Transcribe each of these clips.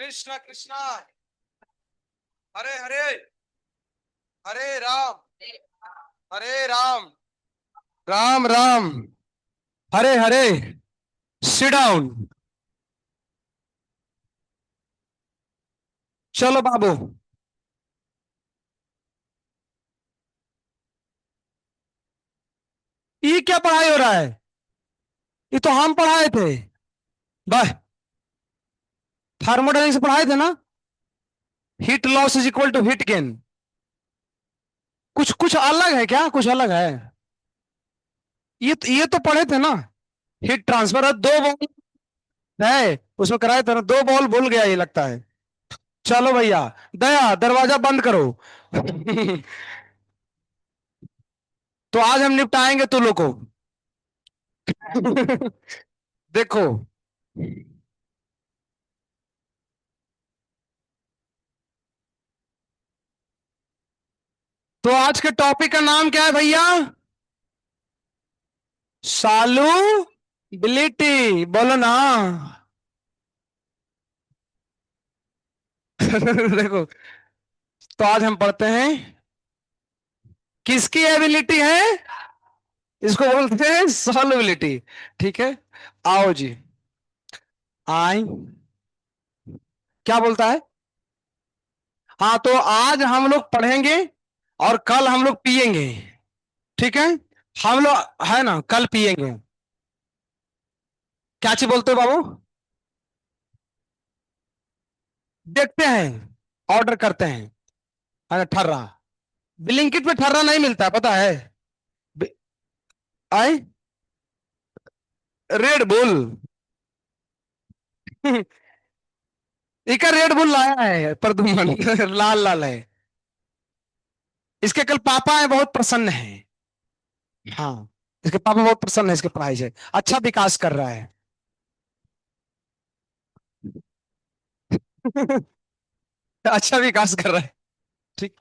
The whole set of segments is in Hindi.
कृष्णा कृष्णा। हरे हरे। हरे राम। हरे राम। राम राम। हरे हरे। Sit down. चलो बाबू। ये क्या पढ़ाई हो रहा है? ये तो हम पढ़ाए थे। बाय। थर्मोडायनेमिक्स से पढ़ाए थे ना? Heat loss is equal to heat gain. कुछ कुछ अलग है क्या? कुछ अलग है? ये तो पढ़े थे ना। हीट ट्रांसफर है, दो बॉल है उसमें कराए थे ना, दो बॉल भूल गया ये लगता है। चलो भैया। दया दरवाजा बंद करो। तो आज हम निपटाएंगे तू लोग को। देखो। तो आज के टॉपिक का नाम क्या है भैया? सॉल्युबिलिटी। बोलो ना। देखो। तो आज हम पढ़ते हैं। किसकी एबिलिटी है? इसको बोलते हैं सॉल्युबिलिटी। ठीक है। आओ जी। आई। क्या बोलता है? हाँ, तो आज हम लोग पढ़ेंगे और कल हम लोग पिएंगे। ठीक है। हम लोग है ना, कल पिएंगे। क्या चीज बोलते हो बाबू? देखते हैं, ऑर्डर करते हैं। है ना, ठर्रा। ब्लिंकिट में ठर्रा नहीं मिलता, पता है? बि- आए। Red bull. इका रेड बुल लाया है प्रदुमन। लाल लाल है। इसके कल पापा है, बहुत प्रसन्न है। हाँ। इसके पापा बहुत प्रसन्न है इसके पढ़ाई से। अच्छा विकास कर रहा है। अच्छा विकास कर रहा है। ठीक।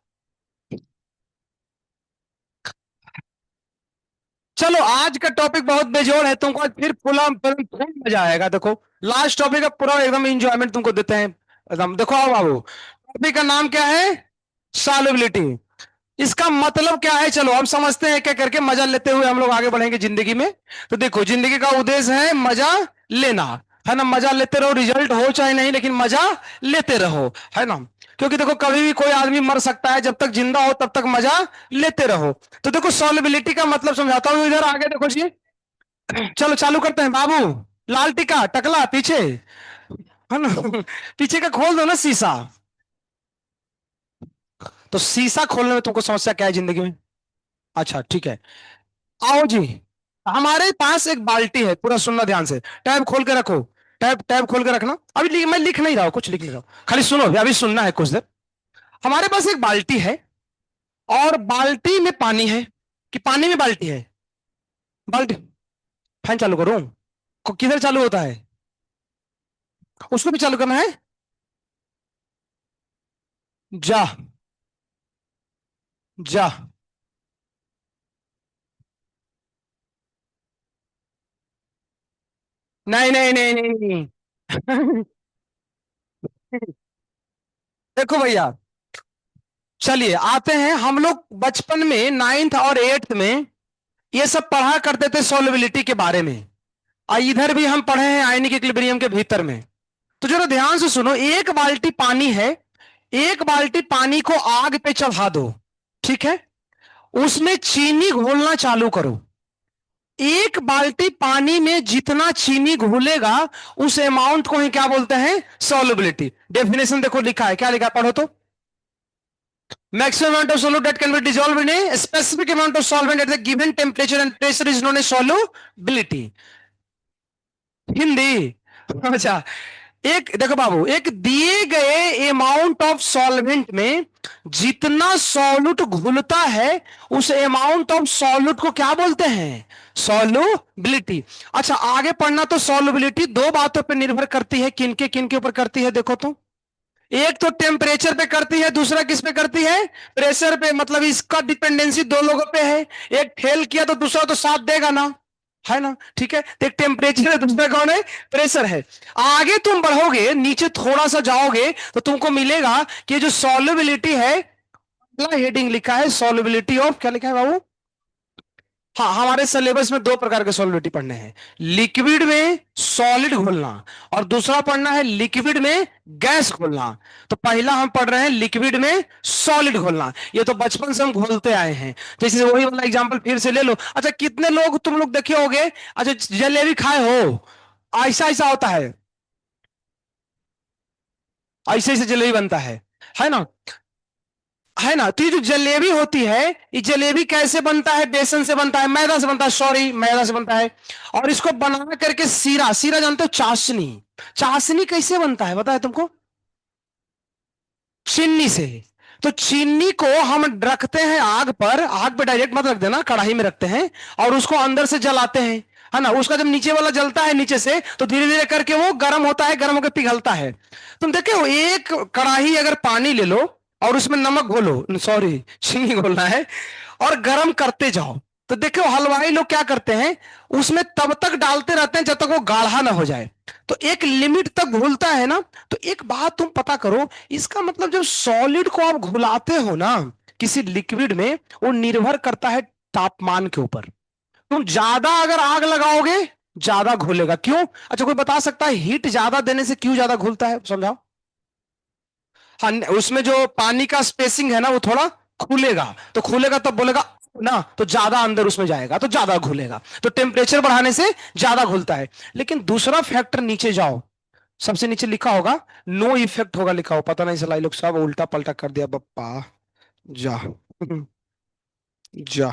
चलो, आज का टॉपिक बहुत बेजोड़ है, तुमको आज फिर पूरा फुल मजा आएगा। देखो, लास्ट टॉपिक का पूरा एकदम इंजॉयमेंट तुमको देते हैं एकदम। देखो आओ बाबू, टॉपिक का नाम क्या है? सॉल्युबिलिटी। इसका मतलब क्या है, चलो हम समझते हैं क्या करके, मजा लेते हुए हम लोग आगे बढ़ेंगे जिंदगी में। तो देखो, जिंदगी का उद्देश्य है मजा लेना। है ना, मजा लेते रहो, रिजल्ट हो चाहे नहीं, लेकिन मजा लेते रहो। है ना। क्योंकि देखो, कभी भी कोई आदमी मर सकता है, जब तक जिंदा हो तब तक मजा लेते रहो। तो देखो, सॉल्युबिलिटी का मतलब समझाता हूं, इधर आगे देखो जी। चलो चालू करते हैं बाबू। लाल टिका टकला पीछे। है ना। पीछे का खोल दो ना शीशा। तो शीशा खोलने में तुमको समस्या क्या है जिंदगी में? अच्छा ठीक है। आओ जी। हमारे पास एक बाल्टी है, पूरा सुनना ध्यान से। टैब खोल के रखो। टैब टैब खोल के रखना। अभी मैं लिख नहीं रहा हूं, कुछ लिख नहीं रहा हूं, खाली सुनो, अभी सुनना है कुछ देर। हमारे पास एक बाल्टी है और बाल्टी में पानी है। कि पानी में बाल्टी है? बाल्टी। फैन चालू करूं? किधर चालू होता है? उसको भी चालू करना है। जा। जा। नहीं नहीं नहीं नहीं नहीं। देखो भैया, चलिए आते हैं। हम लोग बचपन में नाइन्थ और एट्थ में ये सब पढ़ा करते थे सॉल्युबिलिटी के बारे में। और इधर भी हम पढ़े हैं आयनिक इक्विलिब्रियम के भीतर में। तो जरा ध्यान से सुनो, एक बाल्टी पानी है। एक बाल्टी पानी को आग पे चढ़ा दो। ठीक है। उसमें चीनी घोलना चालू करो। एक बाल्टी पानी में जितना चीनी घुलेगा, उस अमाउंट को ही क्या बोलते हैं? सॉल्युबिलिटी। डेफिनेशन देखो लिखा है, क्या लिखा है पढ़ो तो। Maximum amount of solute that can be dissolved in a specific amount of solvent at the given temperature and pressure is known as solubility. Hindi. अच्छा। एक देखो बाबू, एक दिए गए अमाउंट ऑफ सॉल्वेंट में जितना सॉल्यूट घुलता है, उस अमाउंट ऑफ सॉल्यूट को क्या बोलते हैं? सॉल्युबिलिटी। अच्छा, आगे पढ़ना। तो सॉल्युबिलिटी दो बातों पर निर्भर करती है, किनके किनके ऊपर करती है देखो तो। एक तो टेम्परेचर पे करती है, दूसरा किस पे करती है? प्रेशर पे। मतलब इसका डिपेंडेंसी दो लोगों पे है। एक फेल किया तो दूसरा तो साथ देगा ना। है ना? ठीक है, तो एक टेम्परेचर है, दूसरा कौन है? प्रेशर है। आगे तुम बढ़ोगे, नीचे थोड़ा सा जाओगे तो तुमको मिलेगा कि जो सॉल्युबिलिटी है, हेडिंग लिखा है सॉल्युबिलिटी ऑफ, क्या लिखा है बाबू? हाँ, हमारे सिलेबस में दो प्रकार के सॉल्युबिलिटी पढ़ने हैं, लिक्विड में सॉलिड घोलना और दूसरा पढ़ना है लिक्विड में गैस घोलना। तो पहला हम पढ़ रहे हैं लिक्विड में सॉलिड घोलना, ये तो बचपन से हम घोलते आए हैं। जैसे वही वाला एग्जांपल फिर से ले लो। अच्छा, कितने लोग तुम लोग देखे होगे, अच्छा जलेबी खाए हो? ऐसा ऐसा होता ऐसे ऐसे जलेबी बनता है ना? है ना? तो ये जो जलेबी होती है, ये जलेबी कैसे बनता है? बेसन से बनता है, मैदा से बनता है, सॉरी मैदा से बनता है। और इसको बना करके सीरा, सीरा जानते हो? चाशनी। चाशनी कैसे बनता है पता है तुमको? चीनी से। तो चीनी को हम रखते हैं आग पर, आग पे डायरेक्ट मत रख देना, कढ़ाई में रखते हैं और उसको अंदर से जलाते हैं, है ना? उसका जब नीचे वाला जलता है नीचे से, तो धीरे धीरे करके वो गर्म होता है, गर्म होकर पिघलता है। तुम देखे हो, एक कढ़ाई अगर पानी ले लो और उसमें नमक घोलो, सॉरी चीनी घोलना है, और गर्म करते जाओ, तो देखो हलवाई लोग क्या करते हैं, उसमें तब तक डालते रहते हैं जब तक वो गाढ़ा ना हो जाए। तो एक लिमिट तक घुलता है ना। तो एक बात तुम पता करो, इसका मतलब जब सॉलिड को आप घुलाते हो ना किसी लिक्विड में, वो निर्भर करता है तापमान के ऊपर। तुम ज्यादा अगर आग लगाओगे, ज्यादा घुलेगा। क्यों? अच्छा, कोई बता सकता है हीट ज्यादा देने से क्यों ज्यादा घुलता है? समझाओ। हाँ, उसमें जो पानी का स्पेसिंग है ना, वो थोड़ा खुलेगा, तो खुलेगा तब बोलेगा ना, तो ज्यादा अंदर उसमें जाएगा तो ज्यादा घुलेगा। तो टेम्परेचर बढ़ाने से ज्यादा घुलता है। लेकिन दूसरा फैक्टर, नीचे जाओ, सबसे नीचे लिखा होगा नो इफेक्ट होगा लिखा हो, पता नहीं चला, ये लोग सब उल्टा पलटा कर दिया बप्पा। जा जा।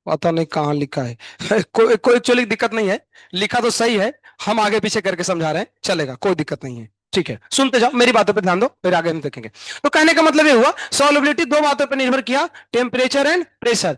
पता नहीं कहाँ लिखा है कोई कोई एक्चुअली दिक्कत नहीं है, लिखा तो सही है, हम आगे पीछे करके समझा रहे हैं, चलेगा, कोई दिक्कत नहीं है। ठीक है, सुनते जाओ, मेरी बातों पे ध्यान दो, फिर आगे हम देखेंगे। तो कहने का मतलब ये हुआ, सॉल्युबिलिटी दो बातों पर निर्भर किया, टेम्परेचर एंड प्रेशर।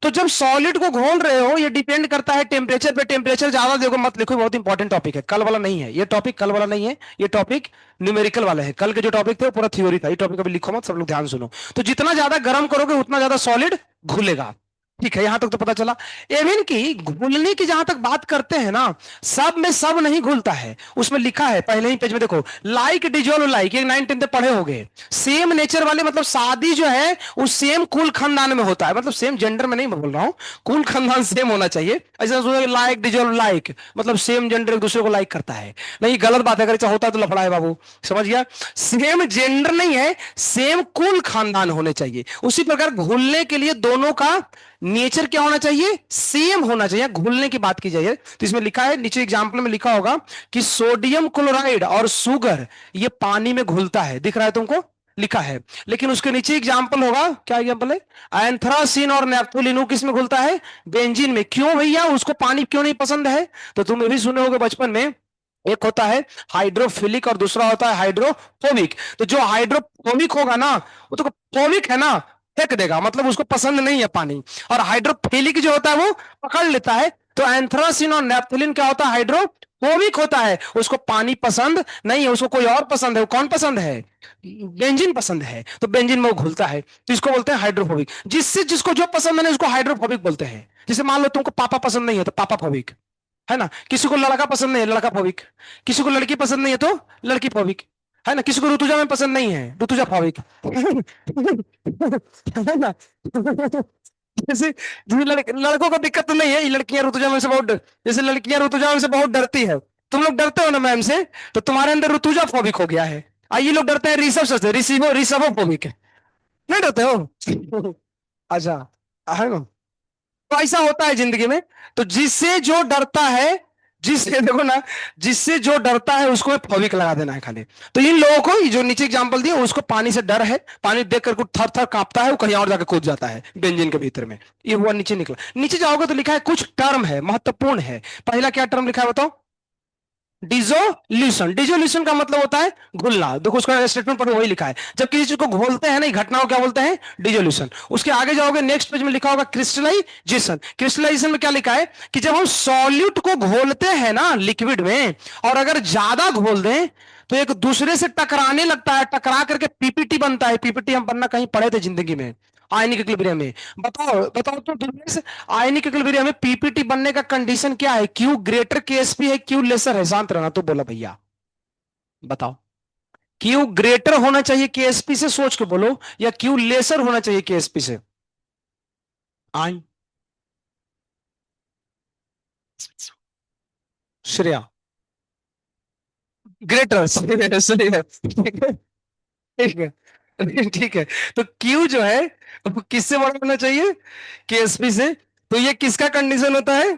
तो जब सॉलिड को घोल रहे हो, ये डिपेंड करता है टेम्परेचर पे। टेम्परेचर ज्यादा देखो मत लिखो, बहुत इंपॉर्टेंट टॉपिक है, कल वाला नहीं है ये टॉपिक, कल वाला नहीं है ये टॉपिक, न्यूमेरिकल वाला है। कल के जो टॉपिक थे वो पूरा थ्योरी था, ये टॉपिक अभी लिखो मत, सब लोग ध्यान सुनो। तो जितना ज्यादा गर्म करोगे उतना ज्यादा सॉलिड घुलेगा। ठीक है, यहां तक तो पता चला। एविन की घुलने की जहां तक बात करते हैं ना, सब में सब नहीं घुलता है। उसमें लिखा है पहले ही पेज में देखो, लाइक डिजोल्व लाइक, एक 9 10 पढ़े होगे। सेम नेचर वाले, मतलब शादी जो है वो सेम कुल खानदान में होता है, मतलब सेम जेंडर में नहीं मैं बोल रहा हूं, कुल खानदान सेम होना चाहिए। ऐसा सोचो लाइक डिजोल्व लाइक, मतलब सेम जेंडर एक दूसरे को लाइक करता है, नहीं गलत बात है, अगर ऐसा होता है तो लफड़ा है बाबू, समझ गया? सेम जेंडर नहीं है, सेम कुल खानदान होने चाहिए। उसी प्रकार घुलने के लिए दोनों का नेचर क्या होना चाहिए? सेम होना चाहिए। घुलने की बात की जाए तो इसमें लिखा है, नीचे एग्जाम्पल में लिखा होगा कि सोडियम क्लोराइड और शुगर ये पानी में घुलता है, दिख रहा है तुमको? लिखा है। लेकिन उसके नीचे एग्जाम्पल होगा, क्या एग्जाम्पल है? एंथ्रासिन और नेफ्थोलिन किस में घुलता है? बेंजीन में। क्यों भैया, उसको पानी क्यों नहीं पसंद है? तो तुम ये भी सुने होगे बचपन में, एक होता है हाइड्रोफिलिक और दूसरा होता है हाइड्रोफोबिक। तो जो हाइड्रोफोबिक होगा ना, वो तो फोबिक है ना, फेंक देगा, मतलब उसको पसंद नहीं है पानी। और हाइड्रोफिलिक जो होता है वो पकड़ लेता है। तो एंथ्रासिन और नेप्थलिन क्या होता है? हाइड्रोफोबिक होता है, उसको पानी पसंद नहीं है, उसको कोई और पसंद है। वो कौन पसंद है? बेंजीन पसंद है, तो बेंजीन में वो घुलता है, तो इसको बोलते हैं हाइड्रोफोबिक। जिससे जिसको जो पसंद है ना, उसको हाइड्रोफोबिक बोलते हैं। जैसे मान लो तुमको पापा पसंद नहीं है तो पापा फोबिक, है ना? किसी को लड़का पसंद नहीं है, लड़का फोबिक। किसी को लड़की पसंद नहीं है तो लड़की फोबिक, है ना? किसी को ऋतुजा में पसंद नहीं है, ऋतुजा फोबिक है ना? जैसे जैसे लड़कों को दिक्कत तो नहीं है, ये लड़कियां ऋतुजा में से बहुत जैसे लड़कियां ऋतुजा में से बहुत डरती है। तुम लोग डरते हो ना मैम से, तो तुम्हारे अंदर ऋतुजा फोबिक हो गया है। ये लोग डरते हैं ऋषभ से, ऋषभो फोबिक है। नहीं डरते हो? अच्छा, है ना? तो ऐसा होता है जिंदगी में। तो जिससे जो डरता है, जिससे देखो ना, जिससे जो डरता है उसको फॉबिक लगा देना है खाली। तो इन लोगों को, ये जो नीचे एग्जांपल दिया, उसको पानी से डर है, पानी देख कर थर थर कांपता है, वो कहीं और जाकर कूद जाता है बेंजीन के भीतर में। ये हुआ नीचे निकला। नीचे जाओगे तो लिखा है कुछ टर्म है, महत्वपूर्ण है। पहला क्या टर्म लिखा है बताओ? डिजोल्यूशन। डिजोल्यूशन का मतलब होता है घुलना। देखो उसका स्टेटमेंट पर वही लिखा है, जब किसी चीज को घोलते हैं ना, घटना को क्या बोलते हैं? डिजोल्यूशन। उसके आगे जाओगे नेक्स्ट पेज में लिखा होगा क्रिस्टलाइजेशन। क्रिस्टलाइजेशन में क्या लिखा है कि जब हम सॉल्यूट को घोलते हैं ना लिक्विड में, और अगर ज्यादा घोल दें तो एक दूसरे से टकराने लगता है, टकरा करके पीपीटी बनता है। पीपीटी हम बनना कहीं पढ़े थे जिंदगी में, आयनिक इक्विलिब्रियम में। बताओ बताओ तो दुर्गेश, आयनिक इक्विलिब्रियम में पीपीटी बनने का कंडीशन क्या है? क्यू ग्रेटर केएसपी है, क्यू लेसर है? शांत रहना तो बोला भैया, बताओ। क्यू ग्रेटर होना चाहिए केएसपी से, सोच के बोलो, या क्यू लेसर होना चाहिए केएसपी से? आई श्रेया, ग्रेटर, सही है सही है, ठीक है ठीक है ठीक है। तो क्यू जो है वो किससे बड़ा होना चाहिए? केएसपी से। तो ये किसका कंडीशन होता है?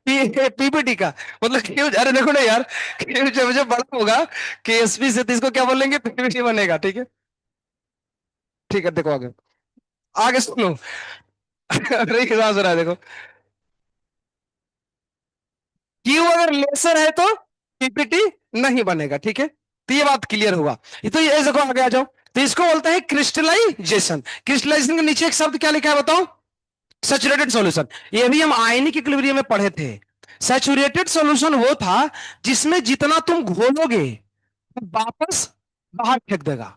पीपीटी का। मतलब क्यू, अरे देखो ना यार, क्यू जब जब बड़ा होगा केएसपी से तो इसको क्या बोलेंगे? पीपीटी बनेगा, ठीक है। ठीक है, देखो आगे, आगे सुनो। अरे किसान सुना है, देखो। क्यू अगर लेसर है तो पीपीटी नहीं बनेगा, ठीक है। तो ये बात क्लियर हुआ। ये तो ये देखो, आगे आ जाओ। तो इसको बोलते हैं क्रिस्टलाइजेशन। क्रिस्टलाइजेशन के नीचे एक शब्द क्या लिखा है बताओ? Saturated solution. ये भी हम आयनिक इक्विलिब्रियम में पढ़े थे। सैचुरेटेड सॉल्यूशन वो था जिसमें जितना तुम घोलोगे वो वापस बाहर फेंक देगा,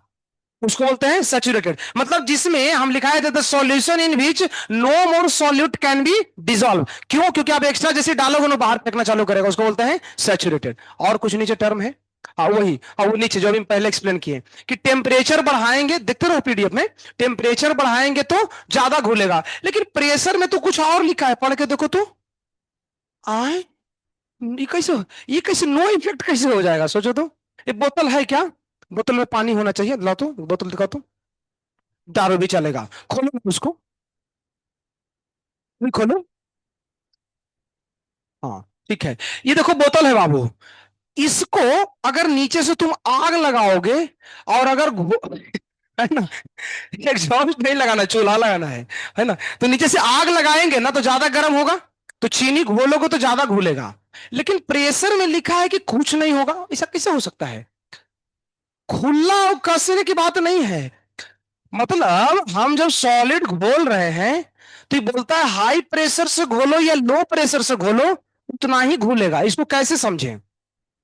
उसको बोलते हैं सैचुरेटेड। मतलब जिसमें हम लिखा है the solution in which no more solute can be dissolve. क्यों? क्योंकि आप एक्स्ट्रा जैसे डालोगे ना बाहर फेंकना चालू करेगा, उसको बोलते हैं सैचुरेटेड। और कुछ नीचे टर्म है, हाँ वही, हाँ वो नीचे जो अभी पहले एक्सप्लेन किए कि टेम्परेचर बढ़ाएंगे, देखते रहो पीडीएफ में, टेम्परेचर बढ़ाएंगे तो ज्यादा घुलेगा। लेकिन प्रेशर में तो कुछ और लिखा है, पढ़ के देखो तो। आए, ये कैसे, ये कैसे नो इफेक्ट कैसे हो जाएगा? सोचो तो। ये बोतल है क्या? बोतल में पानी होना चाहिए, लाओ तो बोतल दिखाओ तो। दारू भी चलेगा, खोलो ना उसको, भी खोलो। हाँ ठीक है, ये देखो बोतल है बाबू। इसको अगर नीचे से तुम आग लगाओगे, और अगर है ना, एग्जॉस्ट नहीं लगाना, चूल्हा लगाना है ना। तो नीचे से आग लगाएंगे ना तो ज्यादा गर्म होगा, तो चीनी घोलोगे तो ज्यादा घुलेगा। लेकिन प्रेशर में लिखा है कि कुछ नहीं होगा, ऐसा कैसे हो सकता है? खुला और कसने की बात नहीं है। मतलब हम जब सॉलिड घोल रहे हैं तो ये बोलता है हाई प्रेशर से घोलो या लो प्रेशर से घोलो, उतना ही घुलेगा। इसको कैसे समझें?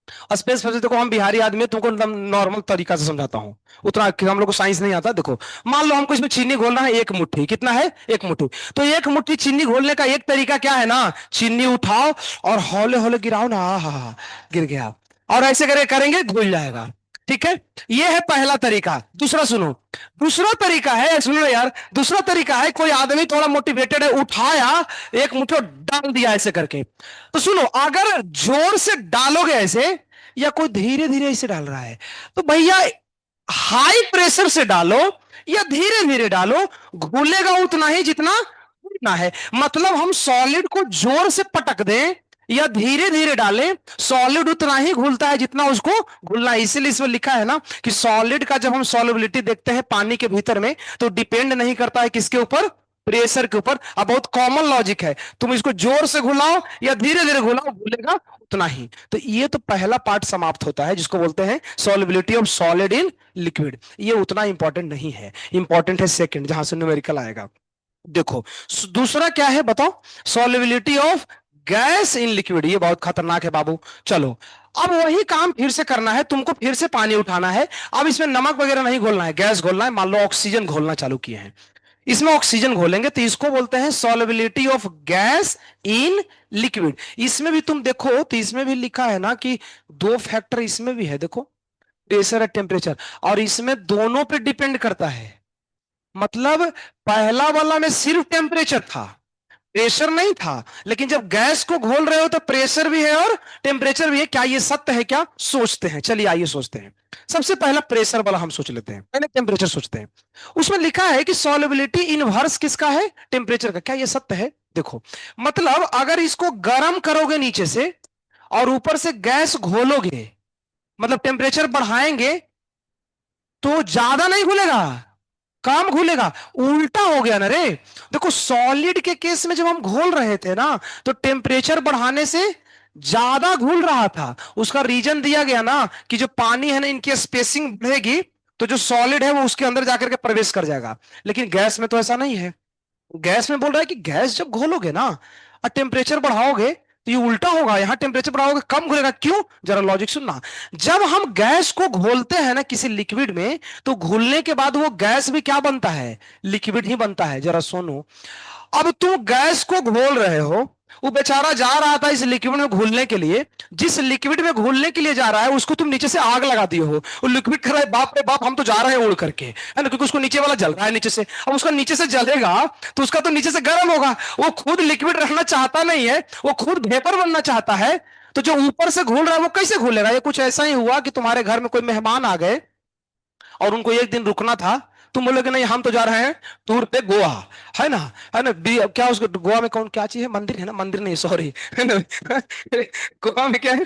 स्पेस फैसिलिटी, देखो हम बिहारी आदमी हैं, तुमको नॉर्मल तरीका से समझाता हूँ, उतना कि हम लोग को साइंस नहीं आता। देखो, मान लो हमको इसमें चीनी घोलना है एक मुट्ठी, कितना है? एक मुट्ठी। तो एक मुट्ठी चीनी घोलने का एक तरीका क्या है ना, चीनी उठाओ और हौले हौले गिराओ ना, हा, गिर गया, और ऐसे करेंगे घुल जाएगा, ठीक है। ये है पहला तरीका। दूसरा सुनो, दूसरा तरीका है, सुनो यार, दूसरा तरीका है, कोई आदमी थोड़ा मोटिवेटेड है, उठाया एक मुट्ठी और डाल दिया ऐसे करके। तो सुनो, अगर जोर से डालोगे ऐसे, या कोई धीरे धीरे इसे डाल रहा है, तो भैया हाई प्रेशर से डालो या धीरे धीरे डालो, घुलेगा उतना ही जितना घुलना है। मतलब हम सॉलिड को जोर से पटक दें या धीरे धीरे डालें, सॉलिड उतना ही घुलता है जितना उसको घुलना है। इसीलिए इसमें लिखा है ना कि सॉलिड का जब हम सॉलिबिलिटी देखते हैं पानी के भीतर में, तो डिपेंड नहीं करता है किसके ऊपर? प्रेशर के ऊपर। अब बहुत कॉमन लॉजिक है, तुम इसको जोर से घुलाओ या धीरे धीरे घुलाओ, घुलेगा उतना ही। तो ये तो पहला पार्ट समाप्त होता है, जिसको बोलते हैं solubility of solid in liquid. ये उतना इंपॉर्टेंट नहीं है, इंपॉर्टेंट है सेकंड, जहां से न्यूमेरिकल आएगा। देखो, दूसरा क्या है बताओ? Solubility of gas in liquid. ये बहुत खतरनाक है बाबू। चलो, अब वही काम फिर से करना है तुमको, फिर से पानी उठाना है। अब इसमें नमक वगैरह नहीं घोलना है, गैस घोलना है। मान लो ऑक्सीजन घोलना चालू किए हैं, इसमें ऑक्सीजन घोलेंगे, तो इसको बोलते हैं solubility of gas in liquid. इसमें भी तुम देखो तो इसमें भी लिखा है ना कि दो फैक्टर इसमें भी है, देखो, प्रेशर और टेम्परेचर, और इसमें दोनों पे डिपेंड करता है। मतलब पहला वाला में सिर्फ टेम्परेचर था, प्रेशर नहीं था। लेकिन जब गैस को घोल रहे हो तो प्रेशर भी है और टेम्परेचर भी है। क्या ये सत्य है? क्या सोचते हैं? चलिए आइए सोचते हैं। सबसे पहला प्रेशर वाला हम सोच लेते हैं, पहले टेम्परेचर सोचते हैं। उसमें लिखा है कि सॉलिबिलिटी इनवर्स किसका है? टेम्परेचर का। क्या ये सत्य है? देखो, मतलब अगर इसको गर्म करोगे नीचे से और ऊपर से गैस घोलोगे, मतलब टेम्परेचर बढ़ाएंगे, तो ज्यादा नहीं घुलेगा, काम घुलेगा। उल्टा हो गया ना रे। देखो, सॉलिड के केस में जब हम घोल रहे थे ना, तो टेम्परेचर बढ़ाने से ज्यादा घुल रहा था। उसका रीजन दिया गया ना कि जो पानी है ना, इनकी स्पेसिंग बढ़ेगी तो जो सॉलिड है वो उसके अंदर जाकर के प्रवेश कर जाएगा। लेकिन गैस में तो ऐसा नहीं है। गैस में बोल रहा है कि गैस जब घोलोगे ना और टेम्परेचर बढ़ाओगे, तो ये उल्टा होगा, यहाँ टेम्परेचर बढ़ा होगा, कम घुलेगा। क्यों? जरा लॉजिक सुनना। जब हम गैस को घोलते हैं ना किसी लिक्विड में, तो घुलने के बाद वो गैस भी क्या बनता है? लिक्विड ही बनता है। जरा सुनो, अब तुम गैस को घोल रहे हो, वो बेचारा जा रहा था इस लिक्विड में घुलने के लिए, जिस लिक्विड में घुलने के लिए जा रहा है उसको तुम नीचे से आग लगा दिए हो। वो लिक्विड कर रहा है, बाप रे बाप हम तो जा रहे हैं उड़ करके, है ना, क्योंकि उसको नीचे वाला जल रहा है नीचे से। अब उसका नीचे से जलेगा तो उसका तो नीचे से गर्म होगा, वो खुद लिक्विड रहना चाहता नहीं है, वो खुद वेपर बनना चाहता है। तो जो ऊपर से घूल रहा है वो कैसे घूलेगा? ये कुछ ऐसा ही हुआ कि तुम्हारे घर में कोई मेहमान आ गए और उनको एक दिन रुकना था, तुम बोलोगे नहीं हम तो जा रहे हैं टूर पे गोवा, है ना, है ना, क्या उसको गोवा में कौन क्या चीज है? मंदिर है ना, मंदिर नहीं सॉरी, है ना, गोवा में क्या है?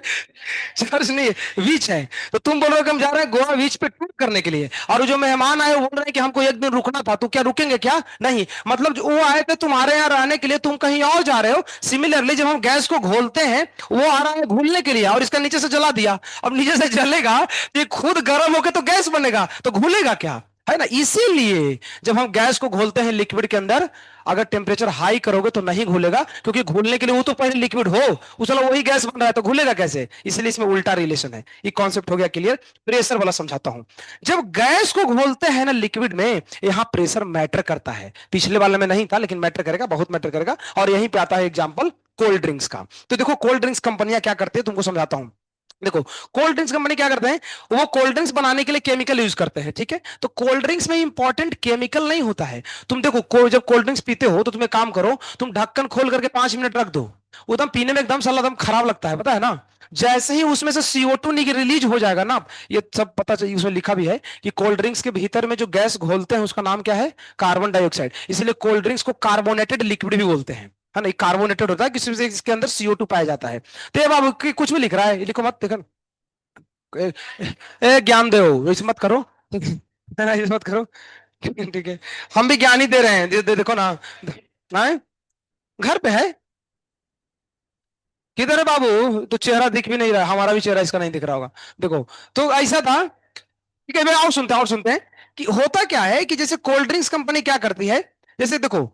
चर्च नहीं है, बीच है। तो तुम बोलोगे हम जा रहे हैं गोवा बीच पे टूर करने के लिए, और जो मेहमान आए वो बोल रहे हैं कि हमको एक दिन रुकना था, तो क्या रुकेंगे क्या? नहीं, मतलब जो वो आए थे तुम्हारे यहाँ रहने के लिए, तुम कहीं और जा रहे हो। सिमिलरली जब हम गैस को घोलते हैं, वो आ रहा है घुलने के लिए और इसका नीचे से जला दिया, अब नीचे से जलेगा, ये खुद गर्म होकर तो गैस बनेगा, तो घुलेगा क्या? है ना। इसीलिए जब हम गैस को घोलते हैं लिक्विड के अंदर, अगर टेम्परेचर हाई करोगे तो नहीं घुलेगा, क्योंकि घुलने के लिए वो तो पहले लिक्विड हो, उसला वही गैस बन रहा है, तो घुलेगा कैसे? इसलिए इसमें उल्टा रिलेशन है। ये कॉन्सेप्ट हो गया क्लियर। प्रेशर वाला समझाता हूं। जब गैस को घोलते हैं ना लिक्विड में, यहां प्रेशर मैटर करता है। पिछले वाले में नहीं था लेकिन मैटर करेगा, बहुत मैटर करेगा। और यहीं पे आता है एग्जाम्पल कोल्ड ड्रिंक्स का। तो देखो कोल्ड ड्रिंक्स कंपनियां क्या करती है तुमको समझाता हूं। देखो कोल्ड ड्रिंक्स कंपनी क्या करते हैं, वो कोल्ड ड्रिंक्स बनाने के लिए केमिकल यूज करते हैं, ठीक है। तो कोल्ड ड्रिंक्स में इंपॉर्टेंट केमिकल नहीं होता है। तुम देखो जब कोल्ड ड्रिंक्स पीते हो तो तुम एक काम करो, तुम ढक्कन खोल करके 5 मिनट रख दो, वो एकदम पीने में एकदम साला एकदम खराब लगता है, पता है ना। जैसे ही उसमें से CO2 रिलीज हो जाएगा ना, ये सब पता चाहिए, उसमें लिखा भी है कि कोल्ड ड्रिंक्स के भीतर में जो गैस घोलते हैं उसका नाम क्या है? Carbon dioxide. इसलिए कोल्ड ड्रिंक्स को कार्बोनेटेड लिक्विड भी बोलते हैं, है ना। कार्बोनेटेड होता है किसी से, इसके अंदर CO2 पाया जाता है। तो ये बाबू कुछ भी लिख रहा है, ये लिखो मत, देखो ए, ज्ञान दो, ऐसे मत करो, है ना, ऐसे मत करो, ठीक है। हम भी ज्ञान ही दे रहे हैं, देखो ना, ना घर पे है। किधर है बाबू? तो चेहरा दिख भी नहीं रहा, हमारा भी चेहरा इसका नहीं दिख रहा होगा। देखो, तो ऐसा था, ठीक है। मैं और सुनते हैं कि होता क्या है कि जैसे कोल्ड ड्रिंक्स कंपनी क्या करती है, जैसे देखो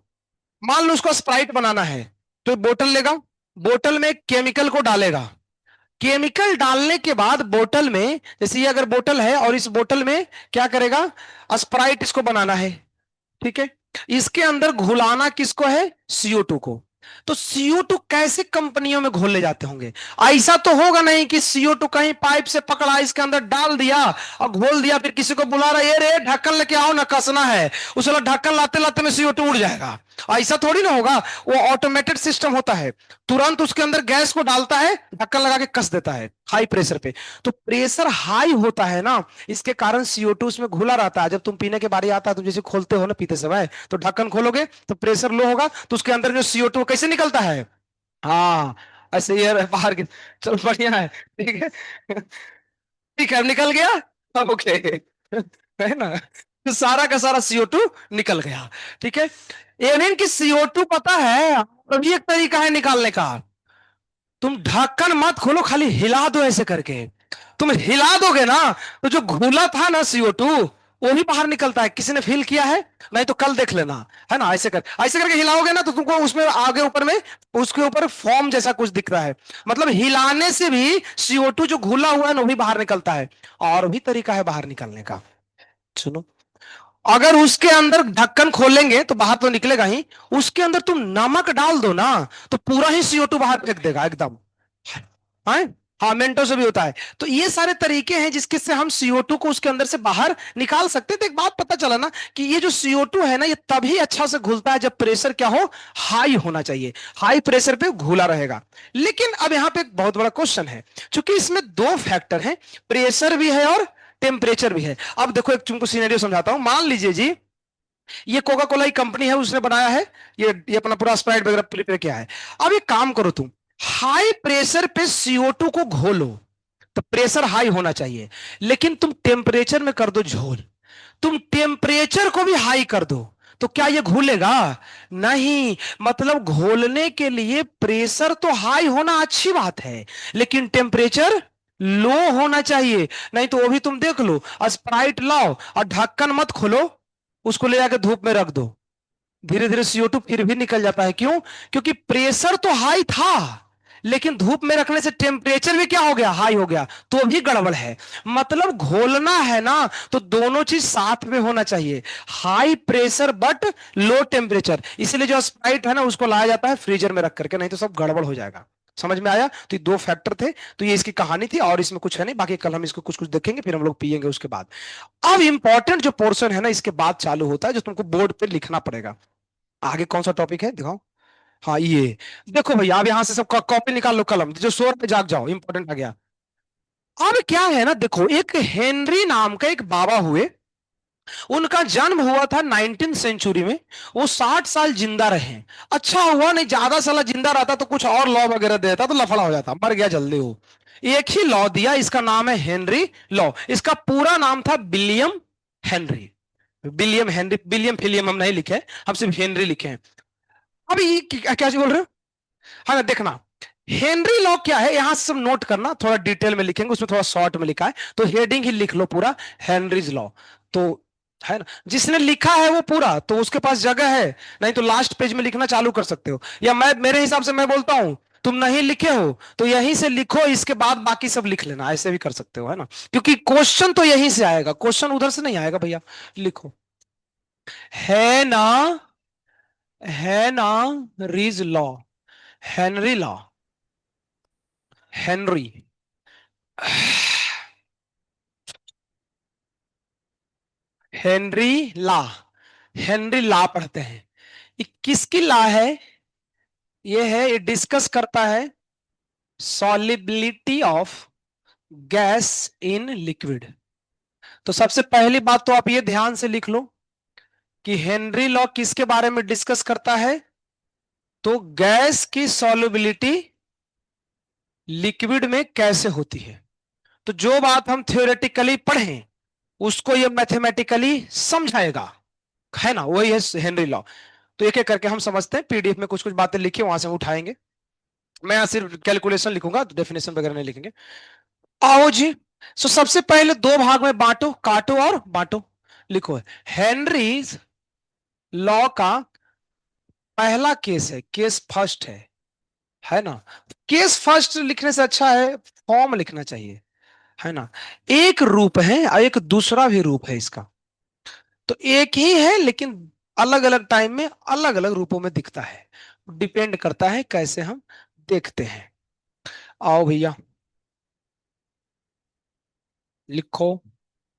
मान लो उसको स्प्राइट बनाना है, तो बोतल लेगा, बोतल में केमिकल को डालेगा, केमिकल डालने के बाद बोतल में, जैसे ये अगर बोतल है और इस बोतल में क्या करेगा, स्प्राइट इसको बनाना है, ठीक है। इसके अंदर घुलाना किसको है? CO2 को। तो CO2 कैसे कंपनियों में घोले जाते होंगे? ऐसा तो होगा नहीं कि CO2 कहीं पाइप से पकड़ा, इसके अंदर डाल दिया और घोल दिया, फिर किसी को बुला रहा है, ये रे ढक्कन लेके आओ ना, कसना है, उस वाला ढक्कन लाते लाते में CO2 उड़ जाएगा। ऐसा थोड़ी ना होगा। वो ऑटोमेटेड सिस्टम होता है, तुरंत उसके अंदर गैस को डालता है, ढक्कन लगा के कस देता है हाई प्रेशर पे। तो प्रेशर हाई होता है ना, इसके कारण CO2 उसमें घुला रहता है। जब तुम पीने के बारी आता है, तुम जैसे खोलते हो ना पीते समय, तो ढक्कन खोलोगे तो प्रेशर लो होगा, तो उसके अंदर जो CO2 कैसे निकलता है? हाँ, ऐसे ये बाहर की। चलो बढ़िया है, ठीक है, ठीक है, निकल गया। ओके, है ना, तो सारा का सारा CO2 निकल गया, ठीक है। यानी कि CO2 पता है, अभी एक तरीका है निकालने का, तुम ढक्कन मत खोलो, खाली हिला दो ऐसे करके। तुम हिला दोगे ना, तो जो घुला था ना CO2, वो भी बाहर निकलता है। किसी ने फील किया है? नहीं तो कल देख लेना, है ना। ऐसे करके हिलाओगे ना, तो तुमको उसमें आगे ऊपर में, उसके ऊपर फॉर्म जैसा कुछ दिख रहा है। मतलब हिलाने से भी CO2 जो घुला हुआ है ना, वो भी बाहर निकलता है। और भी तरीका है बाहर निकलने का, सुनो। अगर उसके अंदर ढक्कन खोलेंगे तो बाहर तो निकलेगा ही, उसके अंदर तुम नमक डाल दो ना, तो पूरा ही CO2 बाहर फेंक देगा एकदम, है। हाँ, मेंटो से भी होता है। तो ये सारे तरीके हैं जिसके से हम CO2 को उसके अंदर से बाहर निकाल सकते हैं। तो एक बात पता चला ना कि ये जो CO2 है ना, ये तभी अच्छा से घुलता है जब प्रेशर क्या हो? हाई होना चाहिए। हाई प्रेशर पे घुला रहेगा। लेकिन अब यहां पे एक बहुत बड़ा क्वेश्चन है, क्योंकि इसमें दो फैक्टर हैं, प्रेशर भी है और टेम्परेचर भी है। अब देखो एक तुमको सिनेरियो समझाता हूं। मान लीजिए जी, ये कोका कोला की कंपनी है, उसने बनाया है, ये अपना पूरा स्प्राइट वगैरह प्रिपेयर किया है। अब एक काम करो तुम, हाई प्रेशर पे CO2 को घोलो, तो प्रेशर हाई होना चाहिए, लेकिन तुम टेम्परेचर में कर दो झोल, तुम टेम्परेचर को भी हाई कर दो, तो क्या ये घुलेगा? नहीं। मतलब घोलने के लिए प्रेशर तो हाई होना अच्छी बात है, लेकिन टेम्परेचर लो होना चाहिए। नहीं तो वो भी तुम देख लो, स्प्राइट लाओ और ढक्कन मत खोलो, उसको ले जाकर धूप में रख दो, धीरे धीरे CO2 फिर भी निकल जाता है। क्यों? क्योंकि प्रेशर तो हाई था, लेकिन धूप में रखने से टेम्परेचर भी क्या हो गया, हाई हो गया, तो भी गड़बड़ है। मतलब घोलना है ना, तो दोनों चीज साथ में होना चाहिए, high pressure but low temperature. इसलिए जो स्प्राइट है ना, उसको लाया जाता है फ्रीजर में रख करके, नहीं तो सब गड़बड़ हो जाएगा। समझ में आया? तो ये दो फैक्टर थे। तो ये इसकी कहानी थी, और इसमें कुछ है नहीं, बाकी कल हम इसको कुछ कुछ देखेंगे, फिर हम लोग पियेंगे उसके बाद। अब इंपॉर्टेंट जो पोर्शन है ना, इसके बाद चालू होता है, जो तुमको बोर्ड पे लिखना पड़ेगा। आगे कौन सा टॉपिक है दिखाओ। हाँ ये, देखो भैया, अब यहां से सब कॉपी निकाल लो, कलम, जो शोर पे जाग जाओ, इंपॉर्टेंट आ गया। अब क्या है ना, देखो, एक हेनरी नाम का एक बाबा हुए, उनका जन्म हुआ था 19 सेंचुरी में। वो 60 साल जिंदा रहे। अच्छा हुआ, नहीं ज्यादा साल जिंदा रहता तो कुछ और लॉ वगैरह देता तो लफड़ा हो जाता, मर गया जल्दी वो। एक ही लॉ दिया, इसका नाम है हेनरी लॉ। इसका पूरा नाम था William Henry. William Henry, William फिलियम हम नहीं लिखे, हम सिर्फ हेनरी लिखे हैं। अब ये क्या चीज बोल रहे हो? हाँ देखना, हेनरी लॉ क्या है, यहां से सब नोट करना, थोड़ा डिटेल में लिखेंगे, उसमें थोड़ा शॉर्ट में लिखा है, तो हेडिंग ही लिख लो पूरा, हेनरीज लॉ। तो है ना, जिसने लिखा है वो पूरा, तो उसके पास जगह है, नहीं तो लास्ट पेज में लिखना चालू कर सकते हो, या मैं मेरे हिसाब से मैं बोलता हूं, तुम नहीं लिखे हो तो यहीं से लिखो, इसके बाद बाकी सब लिख लेना, ऐसे भी कर सकते हो, है ना, क्योंकि क्वेश्चन तो यहीं से आएगा, क्वेश्चन उधर से नहीं आएगा भैया। लिखो, है ना, है ना, रीज law, Henry law, Henry, Henry law, Henry law पढ़ते हैं। ये किसकी ला है? ये है, ये डिस्कस करता है solubility of gas in liquid. तो सबसे पहली बात तो आप ये ध्यान से लिख लो कि हेनरी लॉ किसके बारे में डिस्कस करता है, तो गैस की सॉल्युबिलिटी लिक्विड में कैसे होती है। तो जो बात हम थ्योरेटिकली पढ़ें, उसको ये मैथमेटिकली समझाएगा, है ना, वही है हेनरी लॉ। तो एक एक करके हम समझते हैं, पीडीएफ में कुछ कुछ बातें लिखी, वहां से हम उठाएंगे। मैं यहाँ सिर्फ कैलकुलेशन लिखूंगा, डेफिनेशन वगैरह नहीं लिखेंगे। आओ जी। सो सबसे पहले दो भाग में बांटो, काटो और बांटो। लिखो, हेनरीज लॉ का पहला केस है, केस फर्स्ट है ना। केस फर्स्ट लिखने से अच्छा है फॉर्म लिखना चाहिए, है ना। एक रूप है और एक दूसरा भी रूप है इसका, तो एक ही है लेकिन अलग अलग टाइम में अलग अलग रूपों में दिखता है, डिपेंड करता है कैसे हम देखते हैं। आओ भैया, लिखो,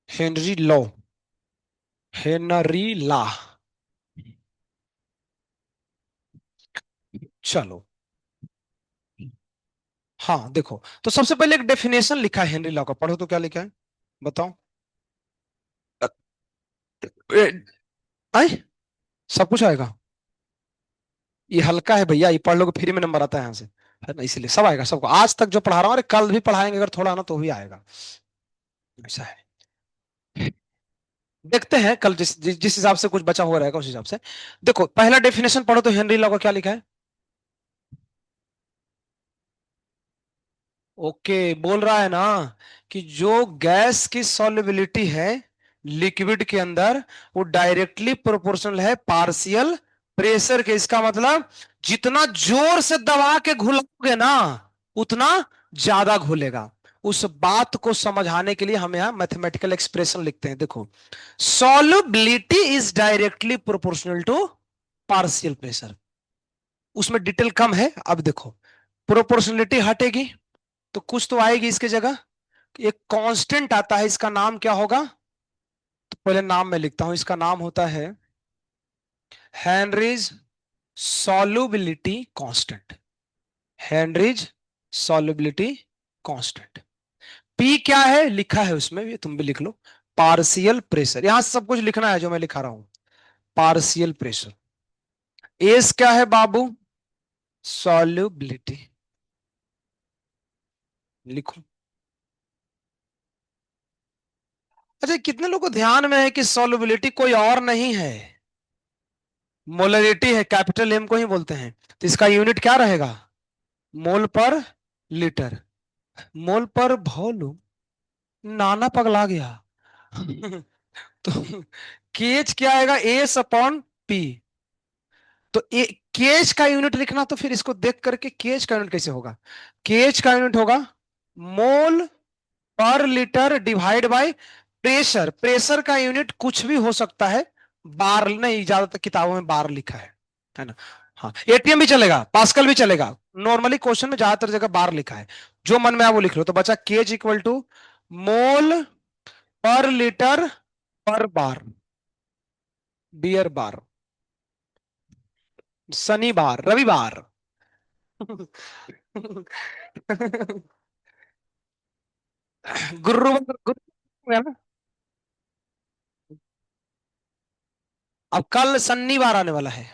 हेनरी लॉ, हेनरी ला। चलो, हाँ देखो, तो सबसे पहले एक डेफिनेशन लिखा है हेनरी लॉ का, पढ़ो तो क्या लिखा है, बताओ। ए, आए, सब कुछ आएगा। ये हल्का है भैया, ये पढ़ लो फ्री में नंबर आता है यहाँ से, है ना, इसलिए सब आएगा सबको, आज तक जो पढ़ा रहा हूँ, अरे कल भी पढ़ाएंगे अगर थोड़ा ना तो भी आएगा, ऐसा है। देखते हैं कल जिस हिसाब से कुछ बचा हुआ रहेगा उस हिसाब से। देखो पहला डेफिनेशन पढ़ो तो हेनरी लॉ का क्या लिखा है। ओके, बोल रहा है ना कि जो गैस की सॉल्युबिलिटी है लिक्विड के अंदर, वो डायरेक्टली प्रोपोर्शनल है पार्शियल प्रेशर के। इसका मतलब जितना जोर से दबा के घुलाओगे ना, उतना ज्यादा घुलेगा। उस बात को समझाने के लिए हम यहां मैथमेटिकल एक्सप्रेशन लिखते हैं। देखो, solubility is directly proportional to partial pressure. उसमें डिटेल कम है। अब देखो, प्रोपोर्शनलिटी हटेगी तो कुछ तो आएगी इसके जगह, एक कांस्टेंट आता है, इसका नाम क्या होगा, तो पहले नाम मैं लिखता हूं, इसका नाम होता है Henrys solubility constant. Henrys solubility constant. P क्या है लिखा है उसमें, ये तुम भी लिख लो, पार्शियल प्रेशर, यहां से सब कुछ लिखना है जो मैं लिखा रहा हूं, पार्शियल प्रेशर। एस क्या है बाबू, सॉल्युबिलिटी, लिखो। अच्छा, कितने लोगों को ध्यान में है कि सॉल्युबिलिटी कोई और नहीं है, मोलरिटी है, कैपिटल एम को ही बोलते हैं। तो इसका यूनिट क्या रहेगा, मोल पर लीटर, मोल पर वॉल्यूम। नाना पगला गया। तो केच क्या आएगा, एस अपॉन पी, तो केज का यूनिट लिखना, तो फिर इसको देख करके केज का यूनिट कैसे होगा? केज का यूनिट होगा मोल पर litre divide by pressure. Pressure का यूनिट कुछ भी हो सकता है, बार नहीं, ज्यादातर किताबों में बार लिखा है ना? हाँ, एटीएम भी चलेगा, पास्कल भी चलेगा, नॉर्मली क्वेश्चन में ज्यादातर जगह बार लिखा है। जो मन में आए वो लिख लो। तो बचा केज इक्वल टू मोल पर लीटर पर बार, बियर बार, शनिवार रविवार। गुरुवार गुरु है ना? अब कल शनिवार आने वाला है,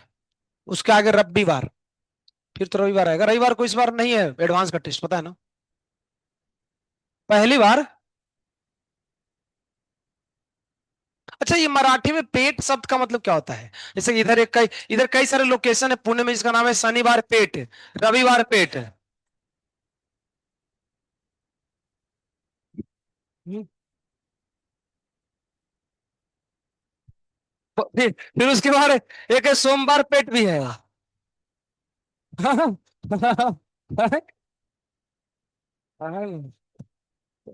उसके आगे रविवार, फिर तो रविवार आएगा। रविवार को इस बार नहीं है एडवांस का टेस्ट, पता है ना? पहली बार। अच्छा, ये मराठी में पेट शब्द का मतलब क्या होता है? जैसे इधर कई सारे लोकेशन है पुणे में जिसका नाम है शनिवार पेट, रविवार पेट। हम्म, फिर उसके बाद एक है सोमवार पेट भी है।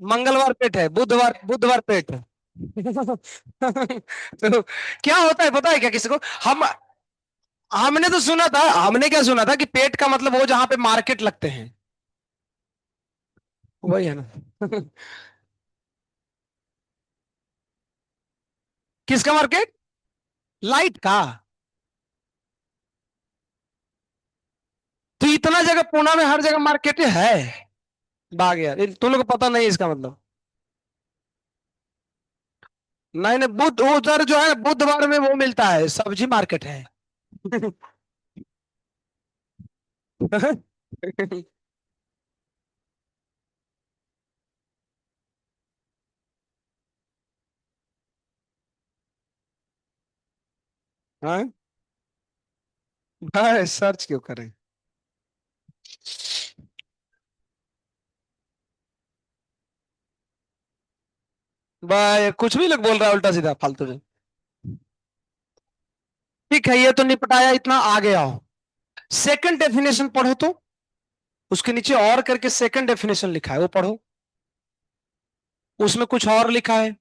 मंगलवार पेट है, बुधवार बुधवार पेट है। तो क्या होता है पता है क्या किसी को? हम हमने तो सुना था, हमने क्या सुना था कि पेट का मतलब वो जहां पे मार्केट लगते हैं, वही है ना? किसका मार्केट? लाइट का? तो इतना जगह पुणे में हर जगह मार्केट है? भाग यार, तुम लोग को पता नहीं है इसका मतलब। नहीं नहीं, बुध उधर जो है बुधवार में वो मिलता है, सब्जी मार्केट है। हाँ, हाँ, सर्च क्यों करें? भाई कुछ भी लोग बोल रहा है उल्टा सीधा फालतू में। ठीक है, ये तो निपटाया, इतना आगे आओ। सेकंड डेफिनेशन पढ़ो तो, उसके नीचे और करके सेकंड डेफिनेशन लिखा है, वो पढ़ो। उसमें कुछ और लिखा है।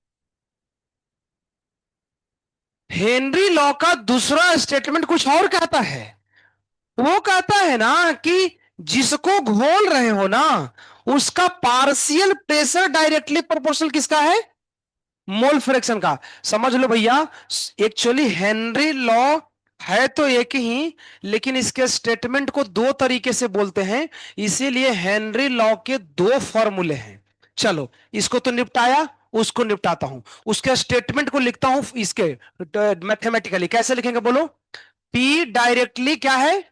हेनरी लॉ का दूसरा स्टेटमेंट कुछ और कहता है। वो कहता है ना कि जिसको घोल रहे हो ना, उसका पार्शियल प्रेशर डायरेक्टली प्रोपोर्शनल किसका है? मोल फ्रैक्शन का। समझ लो भैया, एक्चुअली हेनरी लॉ है तो एक ही, लेकिन इसके स्टेटमेंट को दो तरीके से बोलते हैं, इसीलिए हेनरी लॉ के दो फॉर्मूले हैं। चलो, इसको तो निपटाया, उसको निपटाता हूं। उसके स्टेटमेंट को लिखता हूं इसके मैथमेटिकली। कैसे लिखेंगे बोलो? पी डायरेक्टली क्या है?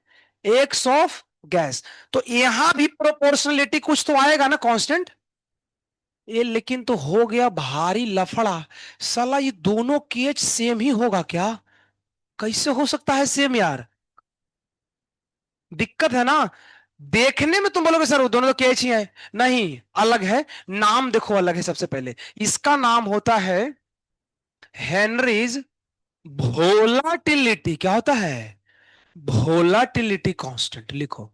X of gas. तो यहां भी प्रोपोर्शनलिटी कुछ तो आएगा ना, कांस्टेंट। ये लेकिन तो हो गया भारी लफड़ा। साला ये दोनों केच सेम ही होगा क्या? कैसे हो सकता है सेम यार? दिक्कत है ना। देखने में तुम बोलोगे सर वो दोनों तो केच ही है, नहीं, अलग है। नाम देखो अलग है। सबसे पहले इसका नाम होता है हेनरीज वोलाटिलिटी। क्या होता है? वोलाटिलिटी कांस्टेंट लिखो।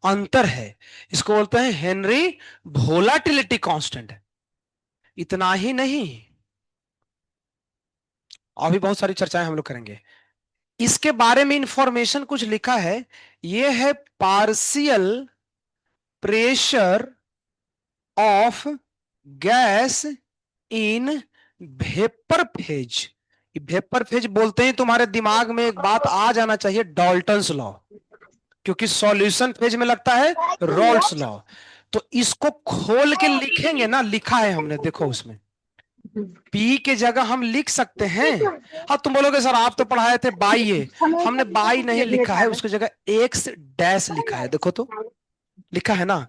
अंतर है। इसको बोलते हैं हेनरी वोलाटिलिटी कांस्टेंट। इतना ही नहीं, अभी बहुत सारी चर्चाएं हम लोग करेंगे। इसके बारे में इंफॉर्मेशन कुछ लिखा है। यह है partial pressure of gas in vapour phase. Vapour phase बोलते हैं, तुम्हारे दिमाग में एक बात आ जाना चाहिए, डॉल्टन्स लॉ। क्योंकि सॉल्यूशन फेज में लगता है रॉल्ट्स लॉ। तो इसको खोल के लिखेंगे ना, लिखा है हमने, देखो उसमें पी के जगह हम लिख सकते हैं। हाँ, तुम बोलोगे सर आप तो पढ़ाए थे बाई ए। हमने बाई नहीं लिखा है, उसकी जगह एक्स डैश लिखा है, देखो तो। लिखा है ना?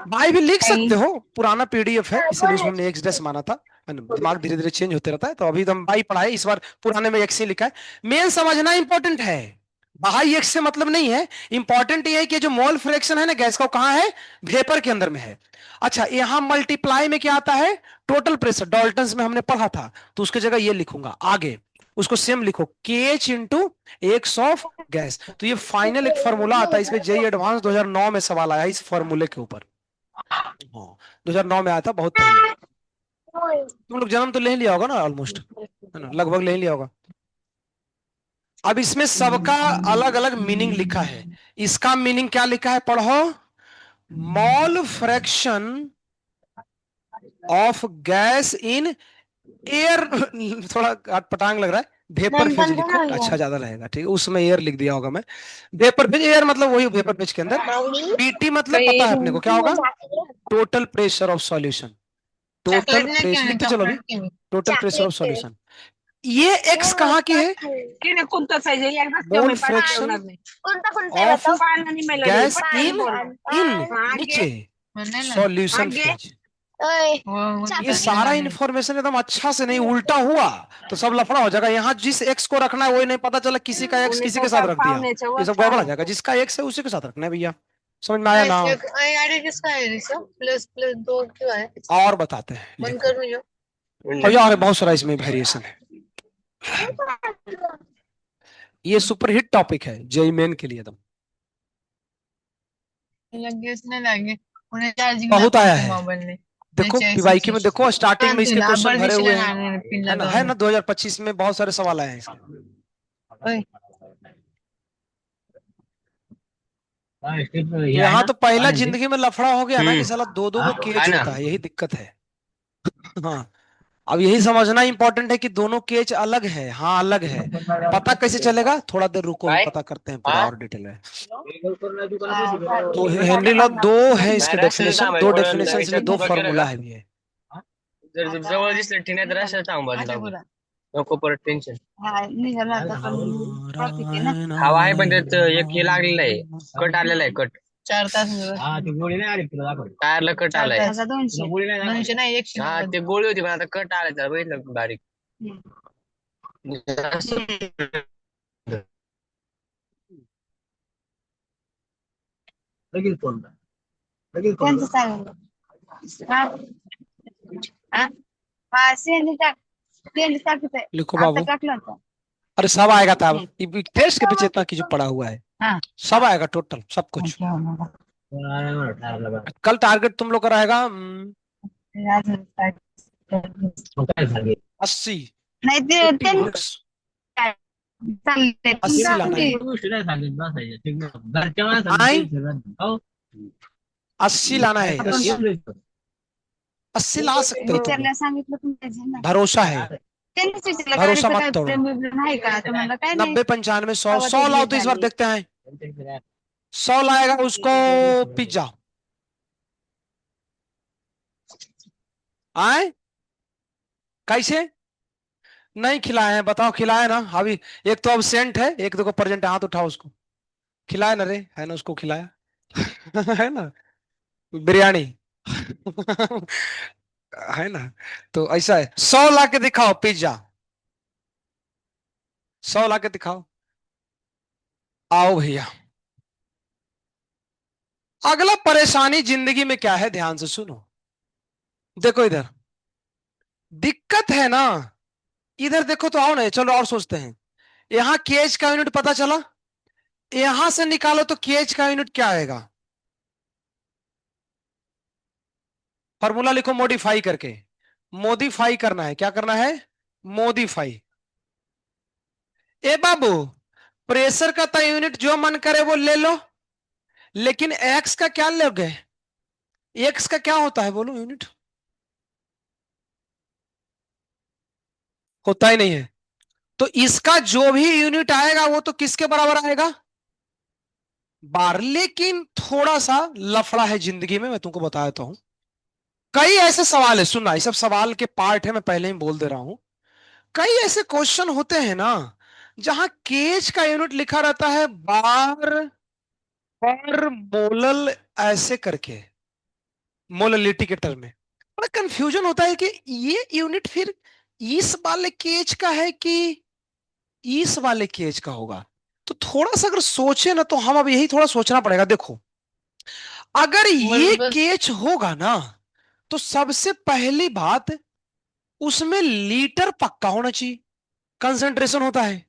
बाई भी लिख सकते हो, पुराना पीडीएफ है, इसीलिए उसमें हमने एक्स डैश माना था। दिमाग धीरे धीरे चेंज होते रहता है, तो अभी तो हम बाई पढ़ाए, इस बार पुराने में एक्स ही लिखा है। मेन समझना इंपॉर्टेंट है, बाई एक्स से मतलब नहीं है। इंपॉर्टेंट ये है कि जो मोल फ्रैक्शन है ना गैस का, वो कहां है? वेपर के अंदर में है। अच्छा, यहां मल्टीप्लाई में क्या आता है? टोटल प्रेशर, डॉल्टन्स में हमने पढ़ा था, तो उसकी जगह ये लिखूंगा आगे। उसको सेम लिखो, KH into x of gas. तो ये फाइनल एक फॉर्मूला आता है, इसमें जेई एडवांस 2009 में सवाल आया इस फॉर्मूले के ऊपर। हाँ, 2009 में आया था, बहुत पहले। तुम लोग जन्म तो ले लिया होगा ना ऑलमोस्ट, है ना, लगभग ले लिया होगा। अब इसमें सबका अलग अलग मीनिंग लिखा है। इसका मीनिंग क्या लिखा है पढ़ो, mall fraction of gas in air. थोड़ा अटपटांग लग रहा है, वेपर फेज लिखो, अच्छा ज्यादा रहेगा, ठीक है। उसमें एयर लिख दिया होगा मैं, वेपर फेज, एयर मतलब वही वेपर फेज के अंदर। पीटी मतलब पता है अपने को क्या होगा, total pressure of solution. Total pressure लिखते चलो अभी, टोटल प्रेशर ऑफ सॉल्यूशन। ये एक्स कहाँ की है, mole fraction of gas in in नीचे सॉल्यूशन फेज। ये सारा इन्फॉर्मेशन एकदम अच्छा से नहीं, उल्टा हुआ तो सब लफड़ा हो जाएगा। यहाँ जिस एक्स को रखना है वही नहीं पता चला, किसी का एक्स किसी के साथ रख दिया, ये सब गड़बड़ हो जाएगा। जिसका एक्स है उसी के साथ रखना है भैया, समझ में आया ना। किसका है ऋषभ? प्लस प्लस 2 क्यों है? और बताते हैं, बंद कर मुझे। और यार बहुत सारा इसमें वेरिएशन है। ये सुपर हिट टॉपिक है जेई मेन के लिए एकदम, बहुत आया है। देखो पीवाईक्यू में देखो, स्टार्टिंग में इसके क्वेश्चन भरे हुए हैं, है ना 2025 में बहुत सारे सवाल आए हैं इसके। तो यहाँ तो पहला जिंदगी में लफड़ा हो गया ना कि साला दो दो को केच होता है, यही दिक्कत है। हाँ, अब यही समझना इंपॉर्टेंट है कि दोनों केच अलग है, हाँ अलग है। पता कैसे चलेगा, थोड़ा देर रुको, हम पता करते हैं पूरा और डिटेल में। तो हेनरी लॉ दो है इसके डेफिनेशन, दो डेफिनेशन इसलिए दो फॉर्मूला है ये। जवळ दिसलं ठिण्यात राशन सांग बाजूला नको परत टेन्शन. हवा आहे पण त्यात एक हे लागलेलं आहे, कट आलेला आहे, कट 4 तास टायरला कट आलाय. 200 नाही 100. हा ते गोळी होती पण आता कट आलाय त्याला, बघितलं बारीक. लगेच फोन लगेच त्यांचं सांग. हा सेंड टाक, सेंड टाकते लिखो बाबू, अरे सब आएगा तब, टेस्ट के पीछे इतना की जो पड़ा हुआ है, सब आएगा टोटल सब कुछ। कल टारगेट तुम लोग का रहेगा 80, नाही ते 80 लाना है, 80 लाना है, 80 ला सकते हो तुम लोग, भरोसा है, भरोसा मत तोड़ो। 90 95 100 100 लाओ तो इस बार देखते हैं, 100 लाएगा उसको पिज्जा आए, कैसे नहीं खिलाए हैं बताओ, खिलाए ना अभी, एक तो अब्सेंट है, एक देखो प्रेजेंट है, हाथ उठाओ उसको, खिलाए ना रे, है ना उसको खिलाया। है ना बिरयानी। है ना, तो ऐसा है, 100 ला के दिखाओ पिज्जा, 100 ला के दिखाओ, आओ भैया। अगला परेशानी जिंदगी में क्या है, ध्यान से सुनो, देखो इधर दिक्कत है ना, इधर देखो तो आओ ना, चलो और सोचते हैं। यहां केज का यूनिट पता चला, यहां से निकालो तो केज का यूनिट क्या आएगा, फॉर्मूला लिखो मॉडिफाई करके, मॉडिफाई करना है, क्या करना है, मॉडिफाई। ए बाबू, प्रेशर का तो यूनिट जो मन करे वो ले लो, लेकिन एक्स का क्या लोगे, एक्स का क्या होता है बोलो यूनिट, होता ही नहीं है। तो इसका जो भी यूनिट आएगा वो तो किसके बराबर आएगा, बार। लेकिन थोड़ा सा लफड़ा है जिंदगी में, मैं तुमको बता देता हूं। कई ऐसे सवाल है, सुनना, ये सब सवाल के पार्ट है, मैं पहले ही बोल दे रहा हूं। कई ऐसे क्वेश्चन होते हैं ना जहां केज का यूनिट लिखा रहता है बार पर मोलल, ऐसे करके मोललिटी के टर्म में, बड़ा कंफ्यूजन होता है कि ये यूनिट फिर इस वाले केज का है कि इस वाले केज का होगा। तो थोड़ा सा अगर सोचे ना, तो हम अब यही थोड़ा सोचना पड़ेगा। देखो अगर ये केज होगा ना, तो सबसे पहली बात उसमें लीटर पक्का होना चाहिए, कंसंट्रेशन होता है।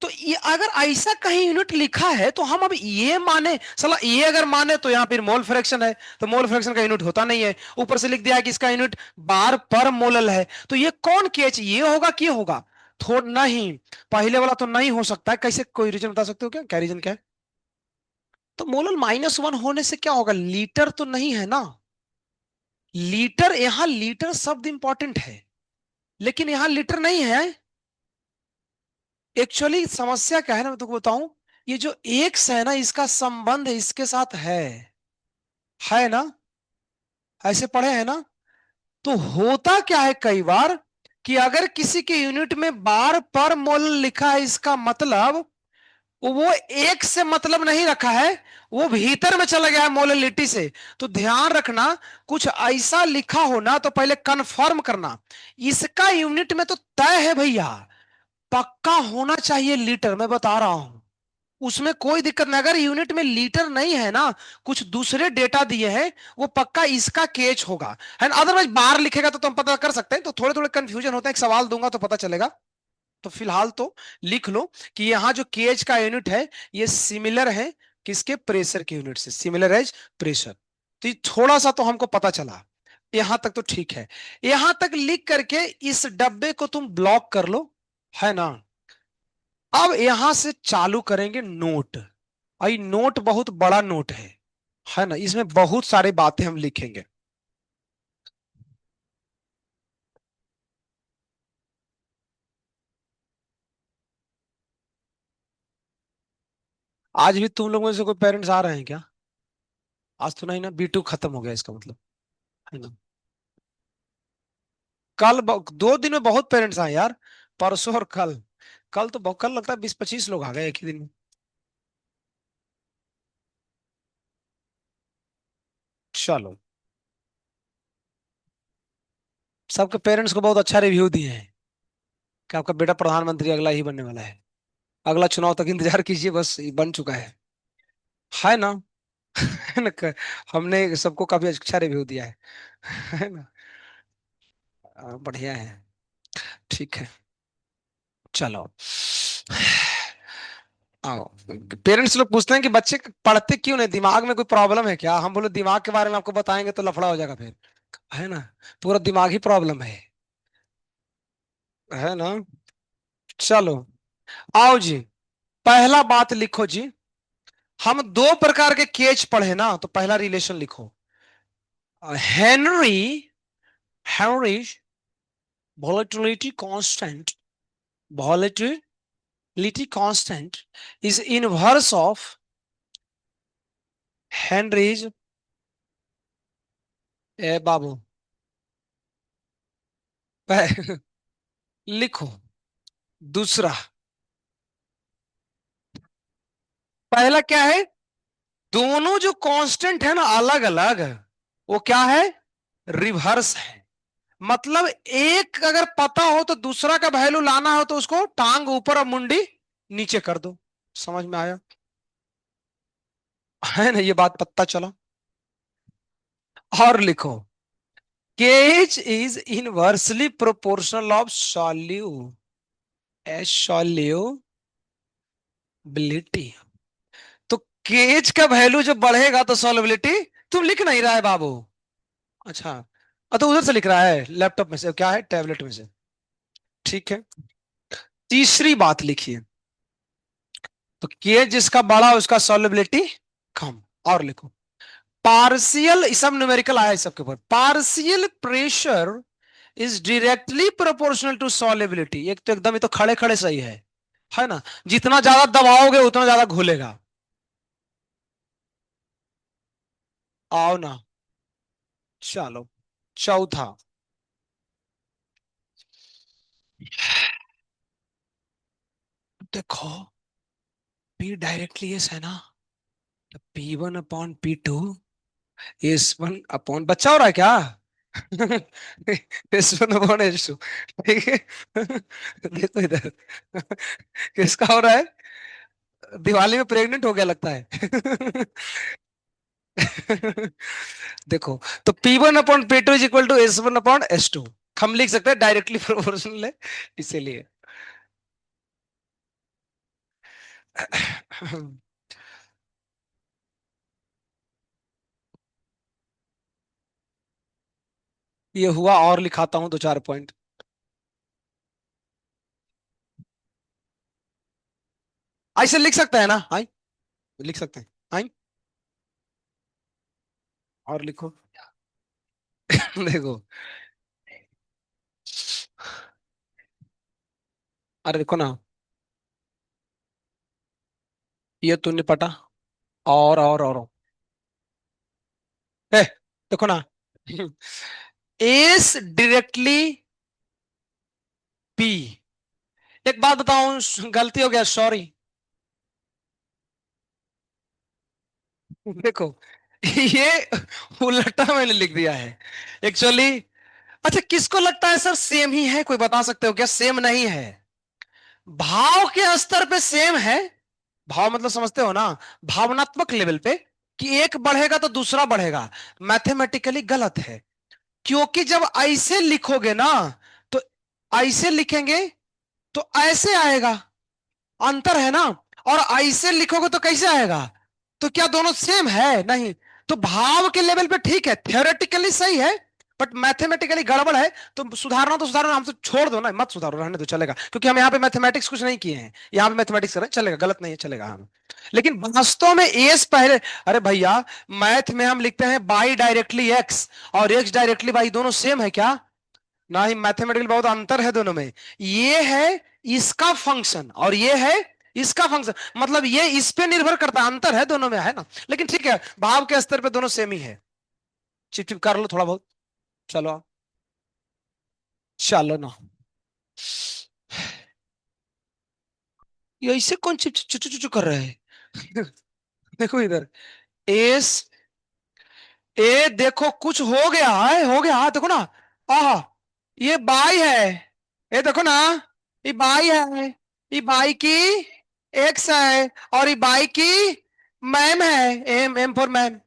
तो ये अगर ऐसा कहीं यूनिट लिखा है तो हम अब ये माने, साला ये अगर माने तो यहां फिर मोल फ्रैक्शन है, तो मोल फ्रैक्शन का यूनिट होता नहीं है। ऊपर से लिख दिया है कि इसका यूनिट बार पर मोलल है, तो ये कौन केच, ये होगा कि ये होगा? थोड़ा नहीं, पहले वाला तो नहीं हो सकता है। कैसे, कोई रीजन बता सकते हो क्या? क्या रीजन क्या है? तो मोलल -1 होने से क्या होगा? लीटर तो नहीं है ना। लीटर, यहां लीटर शब्द इंपॉर्टेंट है, लेकिन यहां लीटर नहीं है। एक्चुअली समस्या क्या है ना, मैं तुमको बताऊं। ये जो एक्स है ना, इसका संबंध इसके साथ है ना, ऐसे पढ़े हैं ना। तो होता क्या है कई बार कि अगर किसी के यूनिट में बार पर मोल लिखा है, इसका मतलब वो एक से मतलब नहीं रखा है, वो भीतर में चला गया है मोललिटी से। तो ध्यान रखना, कुछ ऐसा लिखा हो ना तो पहले कंफर्म करना। इसका यूनिट में तो तय है भैया, पक्का होना चाहिए लीटर, मैं बता रहा हूं। उसमें कोई दिक्कत नहीं। अगर यूनिट में लीटर नहीं है ना, कुछ दूसरे डेटा दिए हैं, वो पक्का इसका केच होगा, है ना। अदरवाइज बार लिखेगा तो तुम पता कर सकते हैं, तो थोड़े थोड़े कंफ्यूजन होता है। एक सवाल दूंगा तो पता चलेगा। तो फिलहाल तो लिख लो कि यहां जो केज का यूनिट है, ये सिमिलर है किसके? प्रेशर के यूनिट से, सिमिलर एज प्रेशर। तो ये थोड़ा सा तो हमको पता चला, यहां तक तो ठीक है। यहां तक लिख करके इस डब्बे को तुम ब्लॉक कर लो, है ना। अब यहां से चालू करेंगे नोट। आई नोट बहुत बड़ा नोट है ना, इसमें बहुत सारी बातें हम लिखेंगे। आज भी तुम लोगों में से कोई पेरेंट्स आ रहे हैं क्या? आज तो नहीं ना, B2 खत्म हो गया इसका मतलब, है ना। कल 2 दिन में बहुत पेरेंट्स आए यार, परसों और कल। कल तो कल लगता है 20-25 लोग आ गए एक ही दिन में। चलो, सबके पेरेंट्स को बहुत अच्छा रिव्यू दिए हैं कि आपका बेटा प्रधानमंत्री अगला ही बनने वाला है। अगला चुनाव तक इंतजार कीजिए, बस ये बन चुका है ना। है ना, हमने सबको काफी अच्छा रिव्यू दिया है ना। बढ़िया है, ठीक है। चलो, आओ। पेरेंट्स लोग पूछते हैं कि बच्चे पढ़ते क्यों नहीं, दिमाग में कोई प्रॉब्लम है क्या? हम बोले दिमाग के बारे में आपको बताएंगे तो लफड़ा हो जाएगा फिर, है ना। पूरा दिमाग ही प्रॉब्लम है ना। चलो, आओ जी, पहला बात लिखो जी। हम 2 प्रकार के केज पढ़े ना, तो पहला रिलेशन लिखो। Henry Henry volatility constant volatility constant is inverse of Henry's, ए बाबू, लिखो। दूसरा, पहला क्या है? दोनों जो कांस्टेंट है ना अलग अलग, वो क्या है? रिवर्स है। मतलब एक अगर पता हो तो दूसरा का वैल्यू लाना हो तो उसको टांग ऊपर और मुंडी नीचे कर दो। समझ में आया? है ना, ये बात पता चला। और लिखो, KH is inversely proportional of solubility. तो केज का वैल्यू जब बढ़ेगा तो सॉल्युबिलिटी, तुम लिख नहीं रहा है बाबू? अच्छा, तो उधर से लिख रहा है, लैपटॉप में से, क्या है, टैबलेट में से। ठीक है, तीसरी बात लिखिए। तो केज जिसका बड़ा उसका सॉल्युबिलिटी कम। और लिखो, पार्शियल, सब न्यूमेरिकल आया है सबके ऊपर। Partial pressure is directly proportional to solubility. एक तो एकदम, ये तो खड़े खड़े सही है ना। जितना ज्यादा दबाओगे उतना ज्यादा घुलेगा। आओ ना, चलो। चौथा, देखो, P डायरेक्टली एस है ना, तो P1/P2 S1 बच्चा हो रहा है क्या? S1/S2, ठीक है। देखो इधर, किसका हो रहा है? दिवाली में प्रेग्नेंट हो गया लगता है। देखो, तो P1/P2 = S1/S2। हम लिख सकते हैं डायरेक्टली प्रोपोर्शनल है, इसीलिए। ये हुआ, और लिखाता हूं 2 4 पॉइंट। ऐसे लिख सकते हैं ना, आई लिख सकते हैं, आई और लिखो। देखो, अरे देखो ना, ये तो निपटा, और ए, देखो ना, एस डायरेक्टली पी। एक बात बताऊं, गलती हो गया, सॉरी। देखो, ये उल्टा मैंने लिख दिया है एक्चुअली। अच्छा, किसको लगता है सर सेम ही है? कोई बता सकते हो क्या? सेम नहीं है, भाव के स्तर पे सेम है। भाव मतलब समझते हो ना, भावनात्मक लेवल पे, कि एक बढ़ेगा तो दूसरा बढ़ेगा, मैथमेटिकली गलत है। क्योंकि जब ऐसे लिखोगे ना, तो ऐसे लिखेंगे तो ऐसे आएगा, अंतर है ना। और ऐसे लिखोगे तो कैसे आएगा? तो क्या दोनों सेम है? नहीं। तो भाव के लेवल पे ठीक है, थियोरेटिकली सही है, बट मैथमेटिकली गड़बड़ है। तो सुधारना तो सुधारना, हमसे छोड़ दो ना, मत सुधारो, रहने दो, चलेगा। क्योंकि हम यहाँ पे मैथमेटिक्स कुछ नहीं किए हैं, यहाँ पे मैथमेटिक्स कर रहे हैं, चलेगा, गलत नहीं है, चलेगा हम। लेकिन वास्तव में एस पहले, अरे भैया, मैथ में हम लिखते हैं बाई डायरेक्टली एक्स और एक्स डायरेक्टली बाई, दोनों सेम है क्या? ना ही, मैथमेटिकल बहुत अंतर है दोनों में। ये है इसका फंक्शन और ये है इसका फंक्शन, मतलब ये इस पे निर्भर करता है, अंतर है दोनों में, है ना। लेकिन ठीक है, भाव के स्तर पे दोनों सेम ही है। चिप चिप कर लो थोड़ा बहुत। चलो, चलो ना, ये ऐसे कौन चिप चिप चू चू कर रहे हैं? देखो इधर, एस, ए देखो कुछ हो गया है, हो गया, देखो ना, आह, ये बाई है, ये देखो ना, ये बाई है, ये बाई की एक्स है, और ये बाई की मैम है, एम, एम फॉर मैम,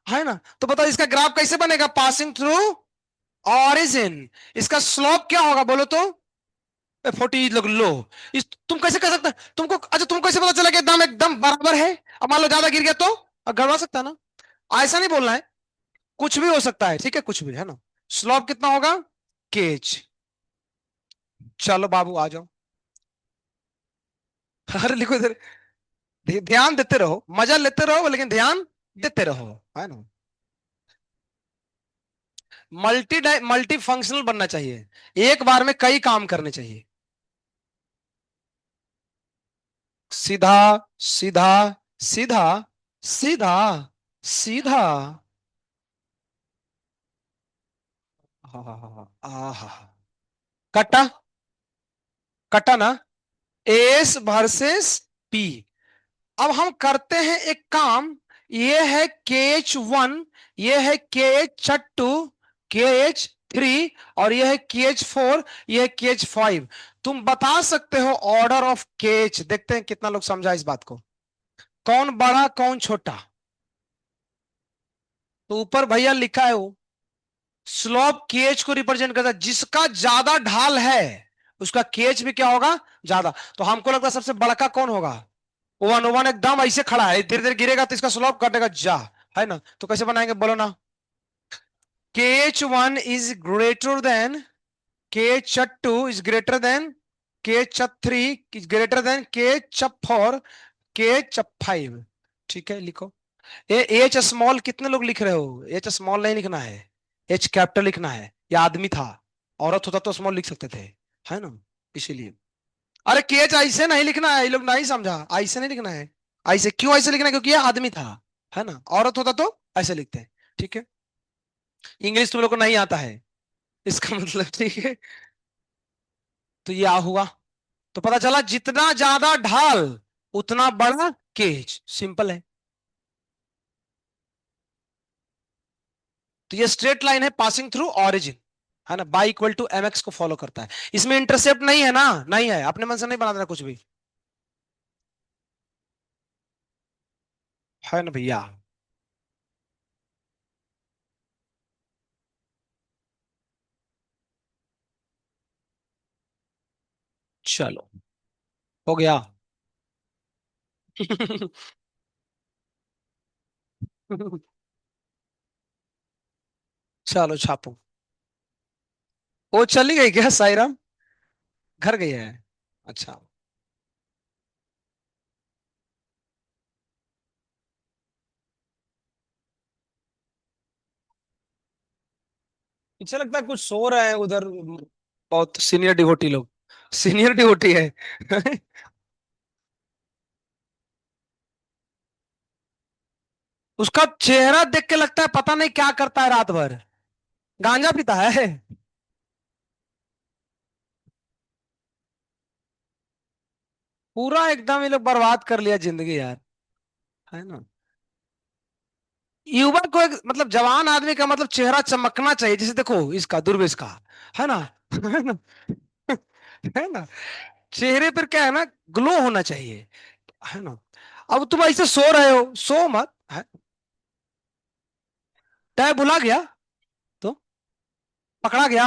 है ना। तो बताओ इसका ग्राफ कैसे बनेगा? Passing through origin. इसका स्लोप क्या होगा बोलो तो? 40 लग लो। इस तुम कैसे कर सकते? तुमको, अच्छा तुमको कैसे पता चला कि एकदम एकदम बराबर है? अब मान लो ज्यादा गिर गया तो अब गड़बड़ा सकता है ना। ऐसा नहीं बोलना है, कुछ भी हो सकता है, ठीक है, कुछ भी, है ना। स्लोप कितना होगा? केज। चलो बाबू आ जाओ। अरे लिखो इधर, ध्यान देते रहो, मजा लेते रहो, लेकिन ध्यान देते रहो, है ना। मल्टी फंक्शनल बनना चाहिए, एक बार में कई काम करने चाहिए। सीधा, सीधा, सीधा, सीधा, सीधा, हाँ हाँ हाँ हाँ हाँ, कटा, कटा ना, एस वर्सेस पी। अब हम करते हैं एक काम, ये है के एच वन, ये है के एच टू, के एच थ्री, और ये है के एच फोर, ये है के एच फाइव। तुम बता सकते हो ऑर्डर ऑफ के एच? देखते हैं कितना लोग समझा इस बात को, कौन बड़ा कौन छोटा। तो ऊपर भैया लिखा है वो, स्लोप केएच को रिप्रेजेंट करता है, जिसका ज्यादा ढाल है उसका केएच भी क्या होगा? ज्यादा। तो हमको लगता है सबसे बड़का कौन होगा? वन, वन एकदम ऐसे खड़ा है, धीरे धीरे गिरेगा तो इसका स्लोप घटेगा जा, है ना। तो कैसे बनाएंगे बोलो ना? KH one is greater than KH two, is greater than KH three, is greater than KH four, KH five. ठीक है, लिखो। एच स्मॉल कितने लोग लिख रहे हो? एच स्मॉल नहीं लिखना है, एच कैपिटल लिखना है। ये आदमी था, औरत होता तो स्मॉल लिख सकते थे, है ना, इसीलिए। अरे केच ऐसे नहीं लिखना है, ये लोग नहीं समझा, ऐसे नहीं लिखना है। ऐसे क्यों ऐसे लिखना है? क्योंकि ये आदमी था, है ना, औरत होता तो ऐसे लिखते हैं, ठीक है। इंग्लिश तुम लोग को नहीं आता है, इसका मतलब, ठीक है। तो ये आ हुआ, तो पता चला जितना ज्यादा ढाल उतना बड़ा केज, सिंपल है। तो ये स्ट्रेट लाइन है पासिंग थ्रू ऑरिजिन, है ना, y equal to m x को फॉलो करता है। इसमें इंटरसेप्ट नहीं है ना, नहीं है, अपने मन से नहीं बना देना कुछ भी, है ना भैया। चलो, हो गया। चलो छापो। वो चली गई क्या साईराम? घर गई है? अच्छा। मुझे लगता है कुछ सो रहे हैं उधर, बहुत सीनियर डिवोटी लोग, सीनियर डिवोटी है। उसका चेहरा देख के लगता है पता नहीं क्या करता है रात भर, गांजा पीता है। पूरा एकदम ये लोग बर्बाद कर लिया जिंदगी यार, है ना। युवा को एक मतलब जवान आदमी का मतलब चेहरा चमकना चाहिए, जैसे देखो इसका दुर्वेश का, है ना। है ना। है ना। चेहरे पर क्या है ना, ग्लो होना चाहिए, है ना। अब तुम ऐसे सो रहे हो, सो मत टैब भुला गया तो पकड़ा गया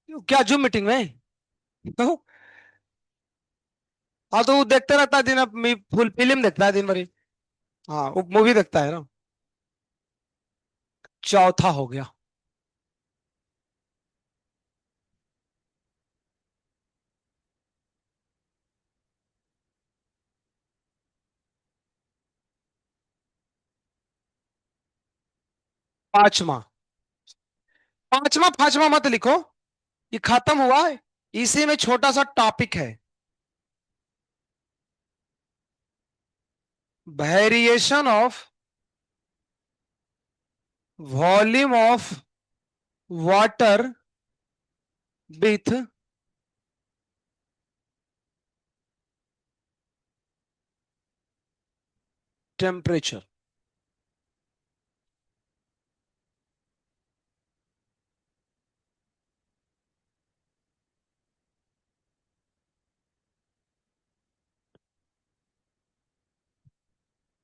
क्या जूम मीटिंग में? तो हाँ, तो वो देखते रहता है दिन, अब फुल फिल्म देखता है दिन भर ही। हाँ, वो मूवी देखता है ना। चौथा हो गया। पांचवा। पांचवा पांचवा मत लिखो, ये खत्म हुआ है। इसी में छोटा सा टॉपिक है, variation of volume of water with temperature.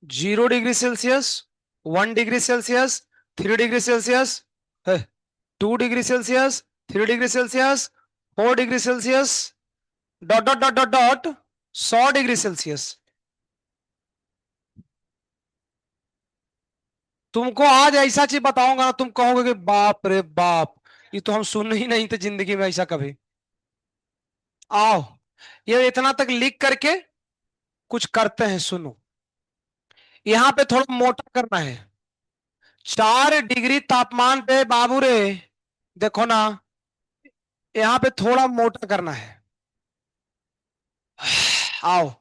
0 degree Celsius, 1 degree Celsius, 3 degree Celsius, 2 degree Celsius, 3 degree Celsius, 4 degree Celsius, dot dot dot dot dot 100 degree Celsius. तुमको आज ऐसा चीज बताऊंगा ना, तुम कहोगे कि बाप रे बाप, ये तो हम सुन ही नहीं थे जिंदगी में ऐसा कभी। आओ, ये इतना तक लिख करके कुछ करते हैं, सुनो। यहाँ पे थोड़ा मोटा करना है। 4 डिग्री तापमान पे बाबू रे, देखो ना, यहाँ पे थोड़ा मोटा करना है। आओ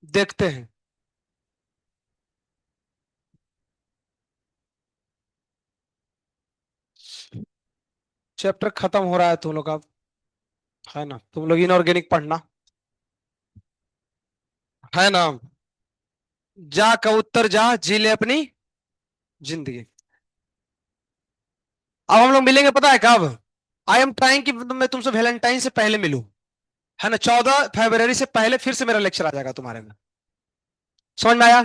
देखते हैं। चैप्टर खत्म हो रहा है तुम लोग का, है ना। तुम लोग इनऑर्गेनिक पढ़ना, है ना। जा कबूतर जा, जी ले अपनी जिंदगी। अब हम लोग मिलेंगे पता है कब? आई एम ट्राइंग कि मैं तुमसे वैलेंटाइन से पहले मिलूं, है ना। 14 फरवरी से पहले फिर से मेरा लेक्चर आ जाएगा तुम्हारे में। समझ में आया?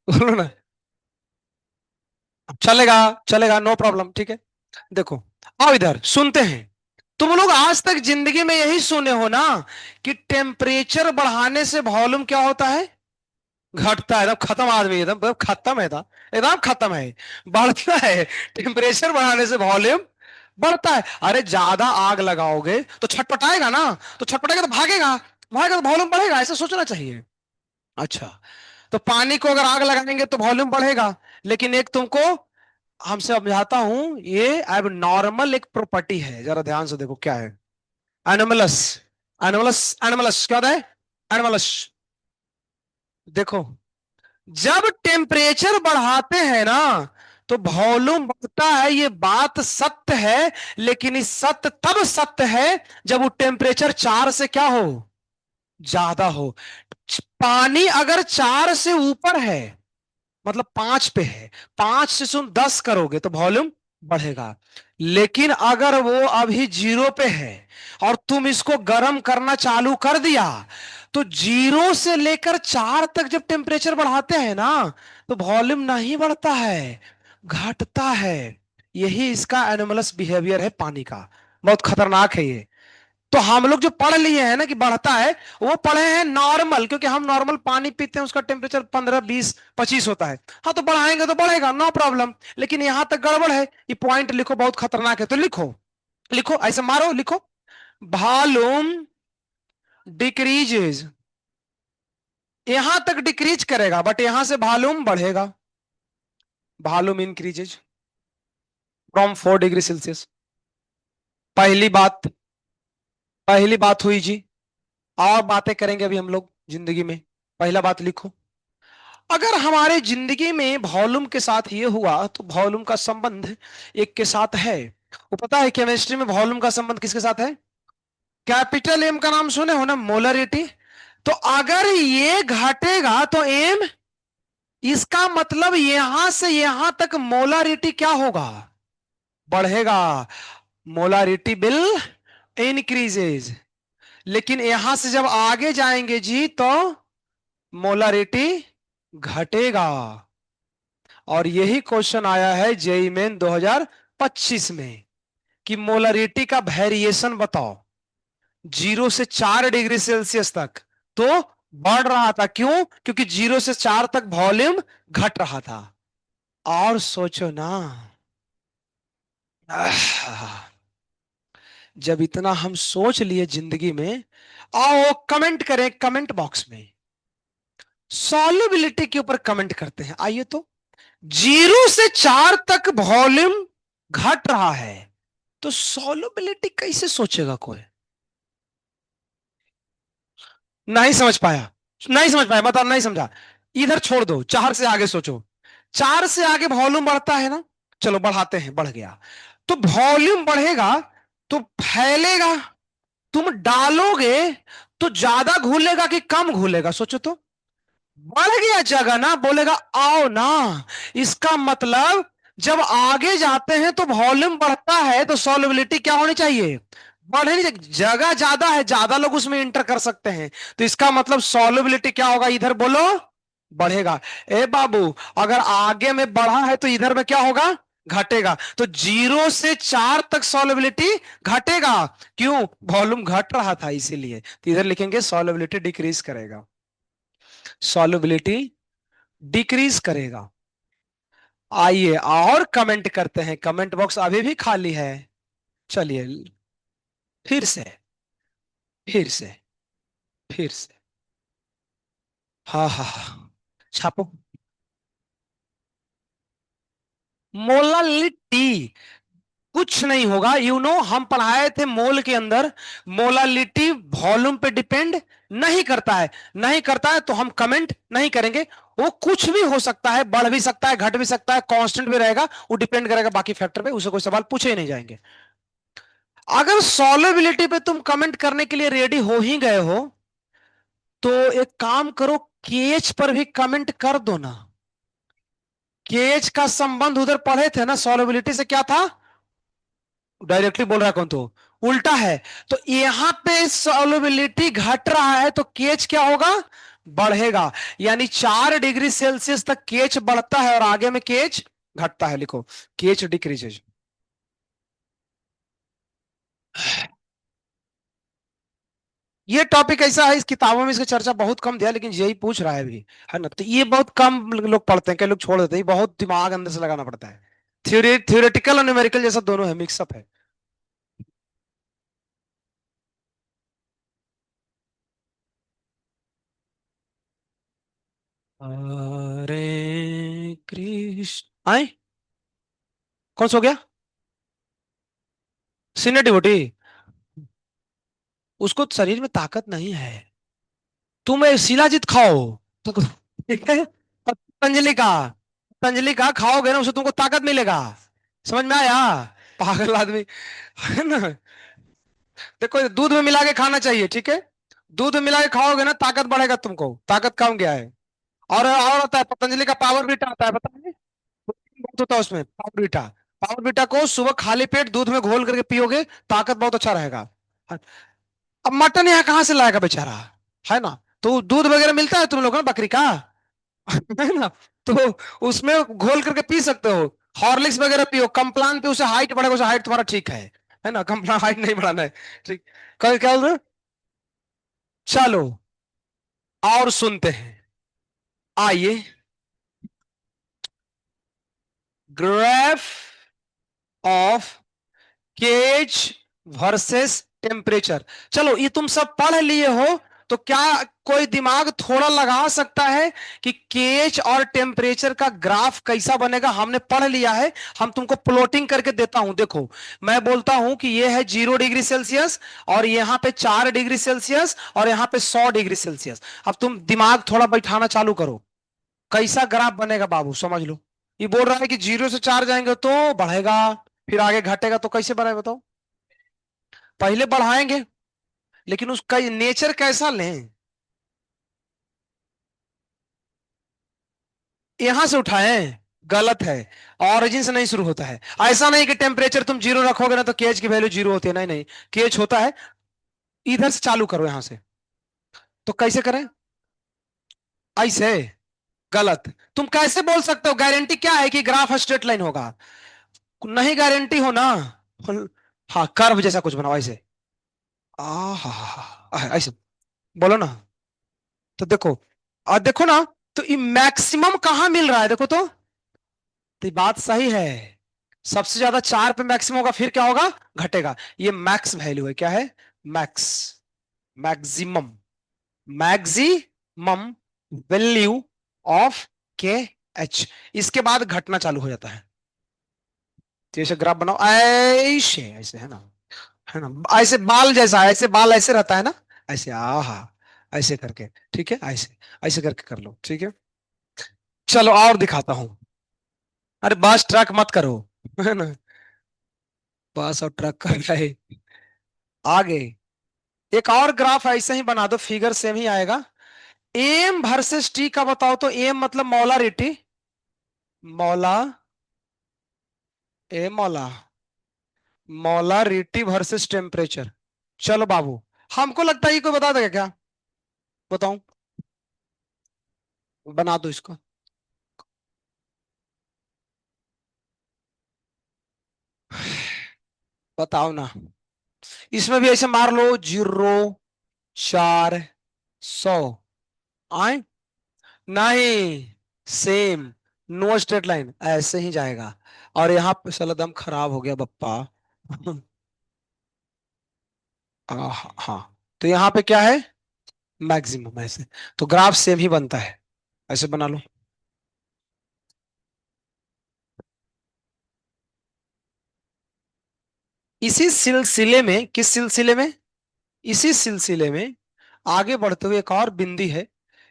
बोलो ना। चलेगा, चलेगा, नो प्रॉब्लम, ठीक है। देखो, आओ इधर सुनते हैं। तुम लोग आज तक जिंदगी में यही सुने हो ना कि टेम्परेचर बढ़ाने से वॉल्यूम क्या होता है? घटता है। एकदम खत्म आदमी, एकदम खत्म है था, एकदम खत्म है। बढ़ता है, टेम्परेचर बढ़ाने से वॉल्यूम बढ़ता है। अरे ज्यादा आग लगाओगे तो छटपटाएगा ना, तो छटपटाएगा तो भागेगा, भागेगा तो वॉल्यूम बढ़ेगा, ऐसा सोचना चाहिए। अच्छा, तो पानी को अगर आग लगाएंगे तो वॉल्यूम बढ़ेगा। लेकिन एक तुमको हमसे समझाता हूं, ये अब नॉर्मल एक प्रॉपर्टी है, जरा ध्यान से देखो क्या है। एनोमलस, एनोमलस, एनोमलस क्या होता है? एनोमलस। देखो, जब टेम्परेचर बढ़ाते हैं ना तो वॉल्यूम बढ़ता है, ये बात सत्य है। लेकिन इस सत्य तब सत्य है जब वो टेम्परेचर 4 से क्या हो, ज्यादा हो। पानी अगर 4 से ऊपर है, मतलब 5 पे है, 5 से तुम 10 करोगे तो वॉल्यूम बढ़ेगा। लेकिन अगर वो अभी 0 पे है और तुम इसको गर्म करना चालू कर दिया, तो 0 से लेकर 4 तक जब टेम्परेचर बढ़ाते हैं ना, तो वॉल्यूम नहीं बढ़ता है, घटता है। यही इसका एनोमलस बिहेवियर है पानी का, बहुत खतरनाक है ये। तो हम लोग जो पढ़ लिए हैं ना कि बढ़ता है, वो पढ़े हैं नॉर्मल, क्योंकि हम नॉर्मल पानी पीते हैं उसका टेम्परेचर 15 20 25 होता है। हाँ तो बढ़ाएंगे तो बढ़ेगा, नो प्रॉब्लम। लेकिन यहां तक गड़बड़ है, ये पॉइंट लिखो, बहुत खतरनाक है। तो लिखो, लिखो ऐसे मारो, लिखो वॉल्यूम डिक्रीजेज, यहां तक डिक्रीज करेगा बट यहां से वॉल्यूम बढ़ेगा, volume increases from 4 degree Celsius. पहली बात, पहली बात हुई जी। और बातें करेंगे अभी हम लोग जिंदगी में। पहला बात लिखो, अगर हमारे जिंदगी में वॉल्यूम के साथ ये हुआ तो वॉल्यूम का संबंध एक के साथ है। वो पता है केमिस्ट्री में वॉल्यूम का संबंध किसके साथ है? कैपिटल एम का नाम सुने हो ना, मोलरिटी। तो अगर ये घटेगा तो एम, इसका मतलब यहां से यहां तक मोलारिटी क्या होगा? बढ़ेगा। Molarity bill increases. लेकिन यहां से जब आगे जाएंगे जी तो मोलारिटी घटेगा। और यही क्वेश्चन आया है जेई मेन 2025 में कि मोलारिटी का वेरिएशन बताओ 0 से 4 डिग्री सेल्सियस तक। तो बढ़ रहा था, क्यों? क्योंकि 0 से 4 तक वॉल्यूम घट रहा था। और सोचो ना, जब इतना हम सोच लिए जिंदगी में, आओ कमेंट करें कमेंट बॉक्स में, सॉल्युबिलिटी के ऊपर कमेंट करते हैं। आइए तो, 0 से 4 तक वॉल्यूम घट रहा है तो सॉल्युबिलिटी कैसे सोचेगा कोई? नहीं समझ पाया, नहीं समझ पाया, बताओ, नहीं समझा। इधर छोड़ दो, 4 से आगे सोचो। 4 से आगे वॉल्यूम बढ़ता है ना, चलो बढ़ाते हैं, बढ़ गया। तो वॉल्यूम बढ़ेगा तो फैलेगा, तुम डालोगे तो ज्यादा घुलेगा कि कम घुलेगा? सोचो तो। बढ़ गया जगह ना, बोलेगा आओ ना। इसका मतलब जब आगे जाते हैं तो वॉल्यूम बढ़ता है तो सॉल्युबिलिटी क्या होनी चाहिए? बढ़नी चाहिए। जगह ज्यादा है, ज्यादा लोग उसमें इंटर कर सकते हैं, तो इसका मतलब सॉल्युबिलिटी क्या होगा? इधर बोलो, बढ़ेगा। ए बाबू, अगर आगे में बढ़ा है तो इधर में क्या होगा? घटेगा। तो 0 से 4 तक सॉल्युबिलिटी घटेगा, क्यों? वॉल्यूम घट रहा था इसीलिए। तो इधर लिखेंगे सॉल्युबिलिटी डिक्रीज करेगा, सॉल्युबिलिटी डिक्रीज करेगा। आइए और कमेंट करते हैं, कमेंट बॉक्स अभी भी खाली है। चलिए फिर से, फिर से, फिर से, हाँ हाँ हाँ, छापो। मोलालिटी कुछ नहीं होगा, हम पढ़ाए थे मोल के अंदर, मोलालिटी वॉल्यूम पे डिपेंड नहीं करता है। नहीं करता है तो हम कमेंट नहीं करेंगे। वो कुछ भी हो सकता है, बढ़ भी सकता है, घट भी सकता है, कांस्टेंट भी रहेगा, वो डिपेंड करेगा बाकी फैक्टर पे, उसे कोई सवाल पूछे ही नहीं जाएंगे। अगर सॉल्युबिलिटी पे तुम कमेंट करने के लिए रेडी हो ही गए हो तो एक काम करो, केएच पर भी कमेंट कर दो ना। केएच का संबंध उधर पढ़े थे ना, सॉल्युबिलिटी से क्या था? डायरेक्टली बोल रहा है कौन? तो उल्टा है। तो यहां पे सॉल्युबिलिटी घट रहा है तो केएच क्या होगा? बढ़ेगा। यानी 4 डिग्री सेल्सियस तक केएच बढ़ता है और आगे में केएच घटता है। लिखो, केएच डिक्रीजेज। ये टॉपिक ऐसा है, इस किताबों में इसकी चर्चा बहुत कम दिया, लेकिन यही पूछ रहा है अभी, है ना? तो ये बहुत कम लोग पढ़ते हैं, कई लोग छोड़ देते हैं, बहुत दिमाग अंदर से लगाना पड़ता है। थ्योरेटिकल और न्यूमेरिकल जैसा दोनों है, मिक्सअप है। हरे कृष्ण आए, कौन सो गया? सीनियर डिवोटी, उसको शरीर में ताकत नहीं है। तुम शिलाजीत खाओ तो, ठीक है? पतंजलि का, पतंजलि का खाओगे ना, उससे तुमको ताकत मिलेगा। समझ में आया? पागल आदमी, है ना? देखो, दूध में मिला के खाना चाहिए, ठीक है? दूध में मिला के खाओगे ना, ताकत बढ़ेगा, तुमको ताकत कम गया है। और होता है पतंजलि का पावर बीटा आता है, पता है? प्रोटीन बहुत होता है उसमें, पावर बीटा। पावर बीटा को सुबह खाली पेट दूध में घोल करके पियोगे, ताकत बहुत अच्छा रहेगा। अब मटन यहाँ कहाँ से लाएगा बेचारा, है ना? तो दूध वगैरह मिलता है तुम लोग ना, बकरी का, है ना? तो उसमें घोल करके पी सकते हो। हॉर्लिक्स वगैरह पियो, कम्प्लान पे, उसे हाइट बढ़ेगा, उसे हाइट तुम्हारा ठीक है। है ना, कम हाइट नहीं बढ़ाना है। ठीक, कल क्या बोल रहे हो? चलो और सुनते हैं, आइए। Graph of KH versus temperature. चलो ये तुम सब पढ़ लिए हो, तो क्या कोई दिमाग थोड़ा लगा सकता है कि केज और टेम्परेचर का ग्राफ कैसा बनेगा? हमने पढ़ लिया है, हम तुमको प्लॉटिंग करके देता हूं। देखो, मैं बोलता हूं कि ये है 0 डिग्री सेल्सियस, और यहां पे 4 डिग्री सेल्सियस, और यहां पे 100 डिग्री सेल्सियस। अब तुम दिमाग थोड़ा बैठाना चालू करो, कैसा ग्राफ बनेगा बाबू, समझ लो। ये बोल रहा है कि 0 से 4 जाएंगे तो बढ़ेगा, फिर आगे घटेगा, तो कैसे बढ़ेगा बताओ? पहले बढ़ाएंगे, लेकिन उसका नेचर कैसा लें? यहां से उठाएं? गलत है, ऑरिजिन से नहीं शुरू होता है। ऐसा नहीं कि टेम्परेचर तुम 0 रखोगे ना तो केज की वैल्यू 0 होती है, नहीं नहीं, केज होता है। इधर से चालू करो, यहां से। तो कैसे करें? ऐसे? गलत। तुम कैसे बोल सकते हो? गारंटी क्या है कि ग्राफ स्ट्रेट लाइन होगा? नहीं गारंटी हो ना। हाँ, कर्व जैसा कुछ बनाओ ऐसे। ऐसे बोलो ना। तो देखो, देखो ना, तो ये मैक्सिमम कहां मिल रहा है, देखो तो ये बात सही है। सबसे ज्यादा 4 पे मैक्सिमम होगा, फिर क्या होगा? घटेगा। ये मैक्स वैल्यू है, क्या है? Max, maximum, maximum value of के एच। इसके बाद घटना चालू हो जाता है। तो ऐसे ग्राफ बनाओ, ऐसे ऐसे, है ना, है ना, ऐसे बाल जैसा, ऐसे बाल ऐसे रहता है ना, ऐसे, आहा, ऐसे करके। ठीक है, ऐसे ऐसे करके कर लो, ठीक है। चलो और दिखाता हूं। अरे बस ट्रक मत करो, है ना, बस और ट्रक कर रहे। आगे एक और ग्राफ ऐसे ही बना दो, फिगर सेम ही आएगा। एम वर्सेस टी का बताओ तो। एम मतलब मौलारिटी, मौला, ए मौला, मौलारिटी वर्सेस टेम्परेचर। चलो बाबू, हमको लगता है ये कोई बता देगा क्या? बताऊं? बना दो इसको। बताओ ना। इसमें भी ऐसे मार लो, 0, 4, 100। आए? नहीं, सेम, नो स्ट्रेट लाइन, ऐसे ही जाएगा। और यहाँ पे साला दम खराब हो गया बप्पा। हाँ, तो यहाँ पे क्या है? मैक्सिमम, ऐसे। तो ग्राफ सेम ही बनता है, ऐसे बना लो। इसी सिलसिले में, किस सिलसिले में? इसी सिलसिले में आगे बढ़ते हुए एक और बिंदी है,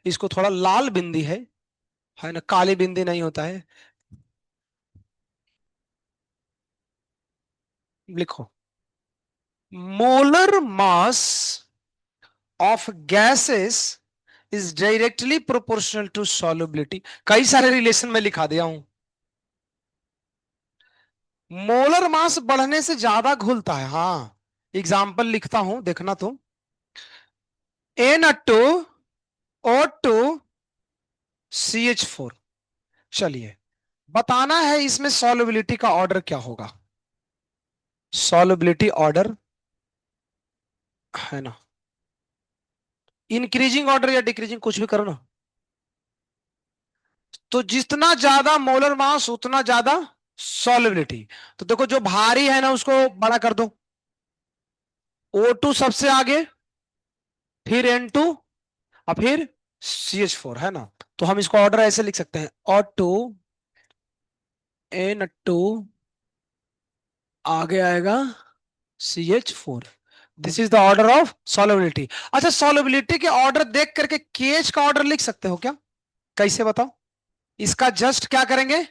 इसको थोड़ा लाल बिंदी है ना, काली बिंदी नहीं होता है। लिखो, molar mass of gases is directly proportional to solubility. कई सारे रिलेशन में लिखा दिया हूं। मोलर मास बढ़ने से ज्यादा घुलता है, हाँ। एग्जाम्पल लिखता हूं, देखना तो। NH2O2CH4। चलिए, बताना है इसमें सॉल्युबिलिटी का ऑर्डर क्या होगा। सॉल्युबिलिटी ऑर्डर, है ना, इंक्रीजिंग ऑर्डर या डिक्रीजिंग, कुछ भी करो ना। तो जितना ज्यादा मोलर मास उतना ज्यादा सॉल्युबिलिटी। तो देखो, जो भारी है ना उसको बड़ा कर दो। O2 सबसे आगे, फिर N2, और फिर CH4, है ना। तो हम इसको ऑर्डर ऐसे लिख सकते हैं, O2, N2, आगे आएगा CH4। This is the order of solubility. अच्छा, सॉल्युबिलिटी के ऑर्डर देख करके केएच का ऑर्डर लिख सकते हो क्या? कैसे बताओ? इसका जस्ट क्या करेंगे?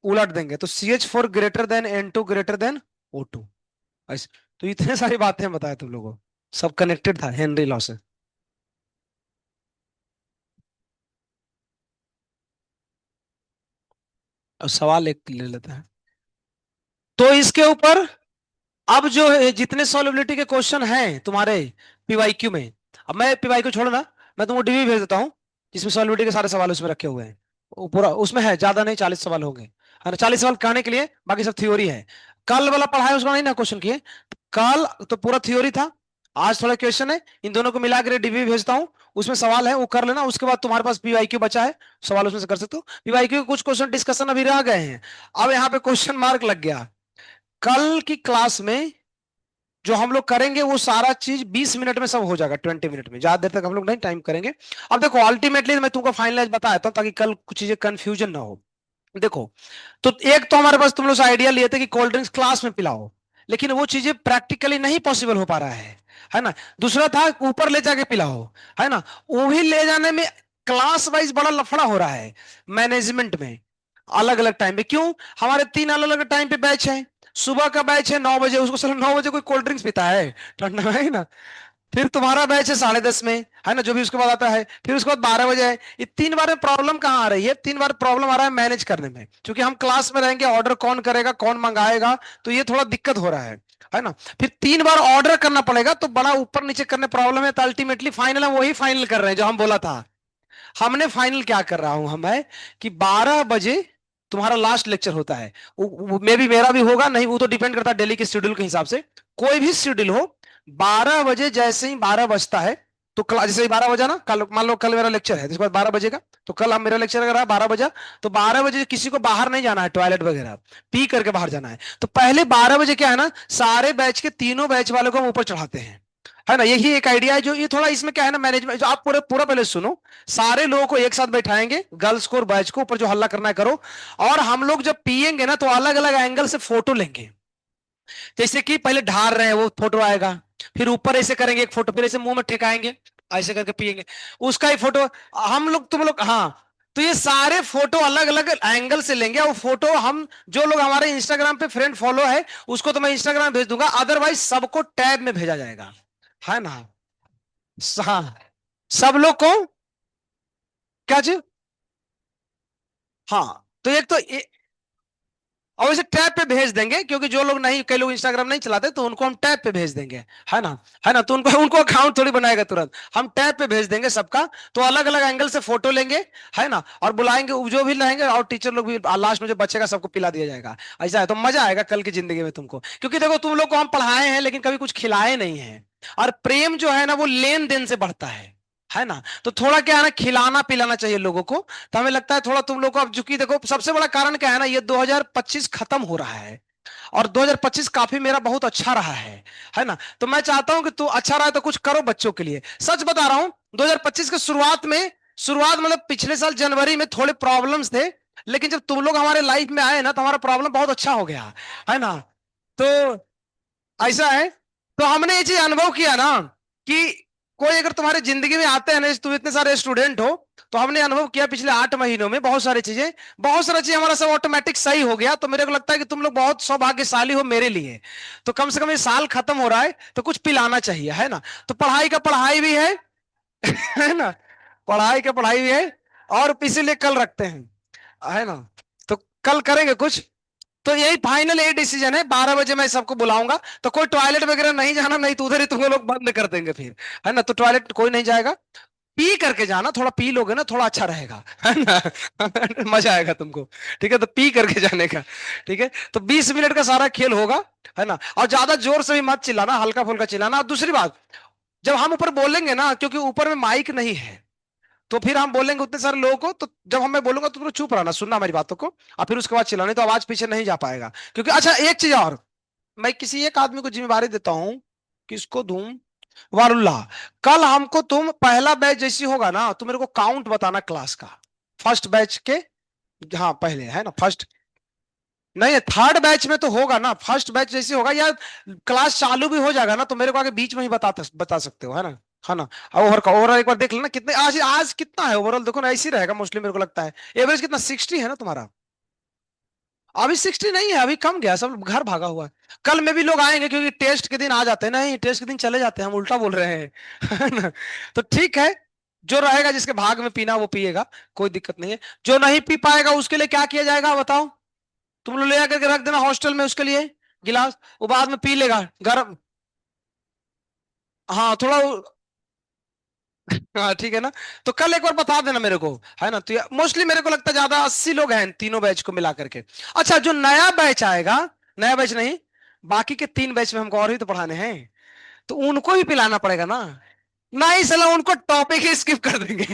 उलट देंगे, तो CH4 greater than N2 greater than O2, ऐसे। तो इतने सारी बातें बताया तुम लोगों को, सब कनेक्टेड था हेनरी लॉ से। अब सवाल एक ले लेते हैं, तो इसके ऊपर अब जो है, जितने सॉल्युबिलिटी के क्वेश्चन हैं तुम्हारे पीवाईक्यू में, अब मैं पीवाईक्यू छोड़ो ना, मैं तुमको डीवी भेज देता हूँ, जिसमें सॉल्युबिलिटी के सारे सवाल उसमें रखे हुए हैं। वो पूरा उसमें है, ज्यादा नहीं, 40 सवाल होंगे, है ना। 40 सवाल कहने के लिए, बाकी सब थ्योरी है। कल वाला पढ़ा है उसमें नहीं ना क्वेश्चन किए। कल तो पूरा थ्योरी था, आज थोड़ा क्वेश्चन है, इन दोनों को मिला कर डीबी भेजता हूं, उसमें सवाल है वो कर लेना, उसके बाद तुम्हारे पास पीवाईक्यू बचा है, सवाल उसमें से कर सकते हो। पीवाईक्यू के कुछ क्वेश्चन डिस्कशन अभी रह गए हैं, अब यहाँ पे क्वेश्चन मार्क लग गया। कल की क्लास में जो हम लोग करेंगे वो सारा चीज 20 मिनट में सब हो जाएगा, 20 मिनट में, ज्यादा देर तक हम लोग नहीं टाइम करेंगे। अब देखो अल्टीमेटली मैं तुमको फाइनलाइज बताता हूं ताकि कल कुछ चीजें कंफ्यूजन ना हो। देखो, तो एक तो हमारे पास तुम लोग से आइडिया लिए थे कि कोल्ड ड्रिंक्स क्लास में पिलाओ, लेकिन वो चीजें प्रैक्टिकली नहीं पॉसिबल हो पा रहा है ना। दूसरा था ऊपर ले जाके पिलाओ, है ना, वो भी ले जाने में क्लास वाइज बड़ा लफड़ा हो रहा है मैनेजमेंट में, अलग अलग टाइम पे। क्यों? हमारे 3 अलग अलग टाइम पे बैच है। सुबह का बैच है 9 बजे, उसको चलो 9 बजे कोई कोल्ड ड्रिंक्स पीता है ठंडा में, है ना। फिर तुम्हारा बैच है 10:30 में, है ना, जो भी उसके बाद आता है। फिर उसके बाद 12 बजे है। ये 3 बार में प्रॉब्लम कहाँ आ रही है? 3 बार प्रॉब्लम आ रहा है मैनेज करने में, क्योंकि हम क्लास में रहेंगे, ऑर्डर कौन करेगा, कौन मंगाएगा, तो ये थोड़ा दिक्कत हो रहा है ना। फिर 3 बार ऑर्डर करना पड़ेगा, तो बड़ा ऊपर नीचे करने प्रॉब्लम है, तो अल्टीमेटली फाइनल हम वही फाइनल कर रहे हैं जो हम बोला था। हमने फाइनल क्या कर रहा हूं हम है कि 12 बजे तुम्हारा लास्ट लेक्चर होता है। मे भी मेरा भी होगा, नहीं वो तो डिपेंड करता है डेली के शेड्यूल के हिसाब से, कोई भी शेड्यूल हो। 12 बजे जैसे ही 12 बजता है तो क्लास, जैसे ही 12 बजा ना, कल मान लो कल मेरा लेक्चर है, इसके बाद 12 बजेगा, तो कल हम मेरा लेक्चर अगर 12 बजा, तो 12 बजे किसी को बाहर नहीं जाना है, टॉयलेट वगैरह पी करके बाहर जाना है, तो पहले 12 बजे क्या है ना, सारे बैच के तीनों बैच वालों को हम ऊपर चढ़ाते हैं, है ना। यही एक आइडिया है, जो ये थोड़ा इसमें क्या है ना मैनेजमेंट, जो आप पूरे पूरा पहले सुनो, सारे लोगों को एक साथ बैठाएंगे, गर्ल्स को और बॉयज को, ऊपर जो हल्ला करना है करो, और हम लोग जब पिएंगे ना तो अलग अलग एंगल से फोटो लेंगे। जैसे कि पहले ढार रहे हैं वो फोटो आएगा, फिर ऊपर ऐसे करेंगे एक फोटो, फिर ऐसे मुंह में ठेकाएंगे, ऐसे करके पिएंगे, उसका ही फोटो हम लोग तुम लोग, हाँ। तो ये सारे फोटो अलग अलग एंगल से लेंगे, और फोटो हम जो लोग हमारे इंस्टाग्राम पे फ्रेंड फॉलो है उसको तो मैं इंस्टाग्राम भेज दूंगा, अदरवाइज सबको टैब में भेजा जाएगा, है ना। हाँ, सब लोग को क्या चीज, हाँ, तो एक तो और इसे टैब पे भेज देंगे, क्योंकि जो लोग नहीं, कई लोग इंस्टाग्राम नहीं चलाते, तो उनको हम टैब पे भेज देंगे, है ना। है ना, तो उनको उनको अकाउंट थोड़ी बनाएगा तुरंत, हम टैब पे भेज देंगे सबका, तो अलग अलग एंगल से फोटो लेंगे, है ना, और बुलाएंगे जो भी रहेंगे, और टीचर लोग भी, लास्ट में जो बचेगा सबको पिला दिया जाएगा। ऐसा है, तो मजा आएगा कल की जिंदगी में तुमको, क्योंकि देखो तुम लोग को हम पढ़ाए हैं लेकिन कभी कुछ खिलाए नहीं है, और प्रेम जो है ना वो लेन देन से बढ़ता है ना। तो थोड़ा क्या है ना, खिलाना पिलाना चाहिए लोगों को। तो हमें लगता है थोड़ा तुम लोग को, अब चूंकि देखो सबसे बड़ा कारण क्या है ना, ये 2025 खत्म हो रहा है, और 2025 काफी मेरा बहुत अच्छा रहा है ना। तो मैं चाहता हूं कि तू अच्छा रहा है तो कुछ करो बच्चों के लिए, सच बता रहा हूं। 2025 के शुरुआत मतलब पिछले साल जनवरी में थोड़े प्रॉब्लम्स थे, लेकिन जब तुम लोग हमारे लाइफ में आए ना तो हमारा प्रॉब्लम बहुत अच्छा हो गया, है ना। तो ऐसा है, तो हमने ये चीज अनुभव किया ना कि कोई अगर तुम्हारे जिंदगी में आते हैं ना, तुम इतने सारे स्टूडेंट हो, तो हमने अनुभव किया पिछले 8 महीनों में बहुत सारी चीजें हमारा सब ऑटोमेटिक सही हो गया। तो मेरे को लगता है कि तुम लोग बहुत सौभाग्यशाली हो मेरे लिए। तो कम से कम ये साल खत्म हो रहा है तो कुछ पिलाना चाहिए, है ना। तो पढ़ाई का पढ़ाई भी है है ना, पढ़ाई का पढ़ाई भी है, और इसीलिए कल रखते हैं, है ना। तो कल करेंगे कुछ, तो यही फाइनल यही डिसीजन है, 12 बजे मैं सबको बुलाऊंगा। तो कोई टॉयलेट वगैरह नहीं जाना, नहीं तो उधर ही तुमको लोग बंद कर देंगे फिर, है ना। तो टॉयलेट कोई नहीं जाएगा, पी करके जाना, थोड़ा पी लोगे ना थोड़ा अच्छा रहेगा, है ना मजा आएगा तुमको, ठीक है। तो पी करके जाने का, ठीक है। तो 20 मिनट का सारा खेल होगा, है ना। और ज्यादा जोर से भी मत चिल्लाना, हल्का फुल्का चिल्लाना। और दूसरी बात, जब हम ऊपर बोलेंगे ना, क्योंकि ऊपर में माइक नहीं है, तो फिर हम बोलेंगे उतने सारे लोगों को, तो जब मैं बोलूंगा तो तुम चुप रहना, सुनना हमारी बातों को, और फिर उसके बाद चिल्लाने, तो आवाज पीछे नहीं जा पाएगा। क्योंकि अच्छा एक चीज और, मैं किसी एक आदमी को जिम्मेवारी देता हूं, किसको दूं, वारुल्लाह। कल हमको तुम पहला बैच जैसी होगा ना तो मेरे को काउंट बताना क्लास का, फर्स्ट बैच के, हाँ पहले, है ना, फर्स्ट नहीं, थर्ड बैच में तो होगा ना, फर्स्ट बैच जैसे होगा, या क्लास चालू भी हो जाएगा ना तो मेरे को आगे बीच में ही बता सकते हो, है ना। है ना। ओवरऑल एक बार देख लेना कितने, आज आज कितना है ओवरऑल, देखो ना ऐसे ही रहेगा मोस्टली, मेरे को लगता है एवरेज कितना 60 है ना तुम्हारा। अभी 60 नहीं है, अभी कम गया, सब घर भागा हुआ है। कल में भी लोग आएंगे, क्योंकि टेस्ट के दिन आ जाते हैं, नहीं टेस्ट के दिन चले जाते हैं, हम उल्टा बोल रहे हैं है ना। तो ठीक है, जो रहेगा जिसके भाग में पीना वो पिएगा, कोई दिक्कत नहीं है। जो नहीं पी पाएगा उसके लिए क्या किया जाएगा बताओ, तुम लोग ले आकर के रख देना हॉस्टल में उसके लिए गिलास, वो बाद में पी लेगा गर्म। हाँ थोड़ा हाँ ठीक है ना। तो कल एक बार बता देना मेरे को, है ना। तो मोस्टली मेरे को लगता है ज्यादा 80 लोग हैं तीनों बैच को मिला करके। अच्छा जो नया बैच आएगा, नया बैच नहीं, बाकी के 3 बैच में हमको और भी तो पढ़ाने हैं, तो उनको भी पिलाना पड़ेगा ना। नहीं साला उनको टॉपिक ही स्किप कर देंगे।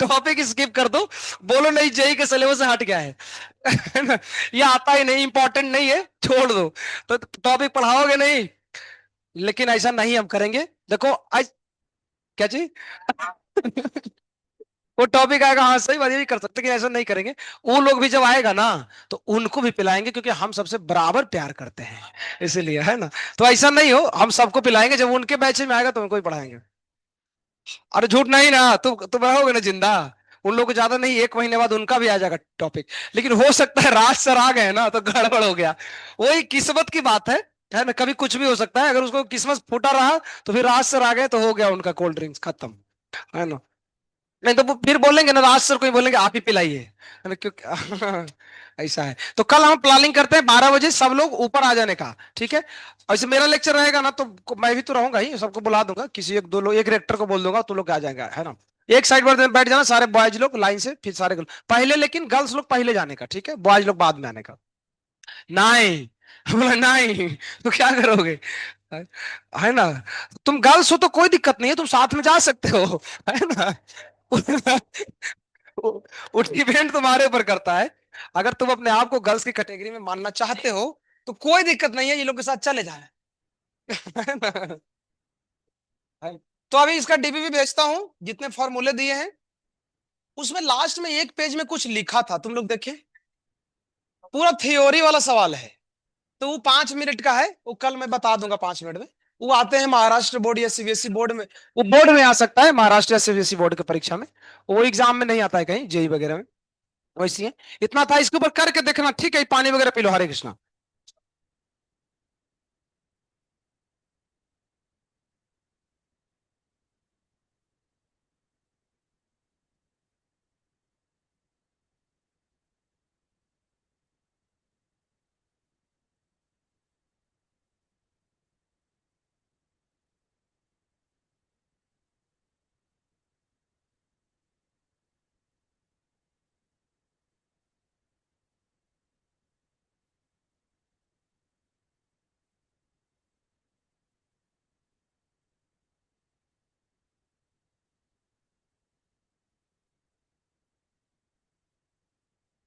टॉपिक स्किप कर दो, बोलो नहीं जेई के सिलेबस से हट गया है। है ना? ये आता ही नहीं, इंपॉर्टेंट नहीं है, छोड़ दो। तो टॉपिक पढ़ाओगे नहीं, लेकिन ऐसा नहीं हम करेंगे। देखो क्या चीज। वो टॉपिक आएगा, हाँ सही बात, ये भी कर सकते, लेकिन ऐसा नहीं करेंगे। वो लोग भी जब आएगा ना तो उनको भी पिलाएंगे, क्योंकि हम सबसे बराबर प्यार करते हैं, इसीलिए, है ना। तो ऐसा नहीं हो, हम सबको पिलाएंगे, जब उनके बैच में आएगा तो उनको ही पढ़ाएंगे। अरे झूठ नहीं ना, तुम रहोगे ना जिंदा। उन लोग को ज्यादा नहीं, 1 महीने बाद उनका भी आ जाएगा टॉपिक। लेकिन हो सकता है राज सर आ गए ना तो गड़बड़ हो गया। वही किस्मत की बात है ना, कभी कुछ भी हो सकता है। अगर उसको किस्मत फूटा रहा तो फिर राज सर आ गए तो हो गया उनका कोल्ड ड्रिंक्स खत्म, है ना। नहीं तो वो फिर बोलेंगे ना राज सर को ही बोलेंगे आप ही पिलाइए, है ना, क्योंकि ऐसा है। तो कल हम प्लानिंग करते हैं 12 बजे सब लोग ऊपर आ जाने का, ठीक है। ऐसे मेरा लेक्चर रहेगा ना तो मैं भी तो रहूंगा ही, सबको बुला दूंगा, किसी एक दो लोग, एक रेक्टर को बोल दूंगा, तो लोग आ जाएंगे, है ना। एक साइड पर बैठ जाना सारे बॉयज लोग लाइन से, फिर सारे गर्ल पहले, लेकिन गर्ल्स लोग पहले जाने का, ठीक है, बॉयज लोग बाद में आने का। नहीं। बोला नहीं, तो क्या करोगे, है ना। तुम गर्ल्स हो तो कोई दिक्कत नहीं है, तुम साथ में जा सकते हो, है ना। वो डिपेंड तुम्हारे ऊपर करता है। अगर तुम अपने आप को गर्ल्स की कैटेगरी में मानना चाहते हो तो कोई दिक्कत नहीं है, ये लोग के साथ चले जाए। है ना? है। तो अभी इसका डीबीबी भेजता हूं, जितने फॉर्मूले दिए हैं उसमें लास्ट में एक पेज में कुछ लिखा था, तुम लोग देखे, पूरा थ्योरी वाला सवाल है। तो वो 5 मिनट का है, वो कल मैं बता दूंगा 5 मिनट में। वो आते हैं महाराष्ट्र बोर्ड या सीबीएसई बोर्ड में, वो बोर्ड में आ सकता है, महाराष्ट्र या सीबीएसई बोर्ड की परीक्षा में। वो एग्जाम में नहीं आता है कहीं, जेई वगैरह में। वैसी है। इतना था, इसके ऊपर करके देखना, ठीक है, पानी वगैरह पी लो, हरे कृष्णा।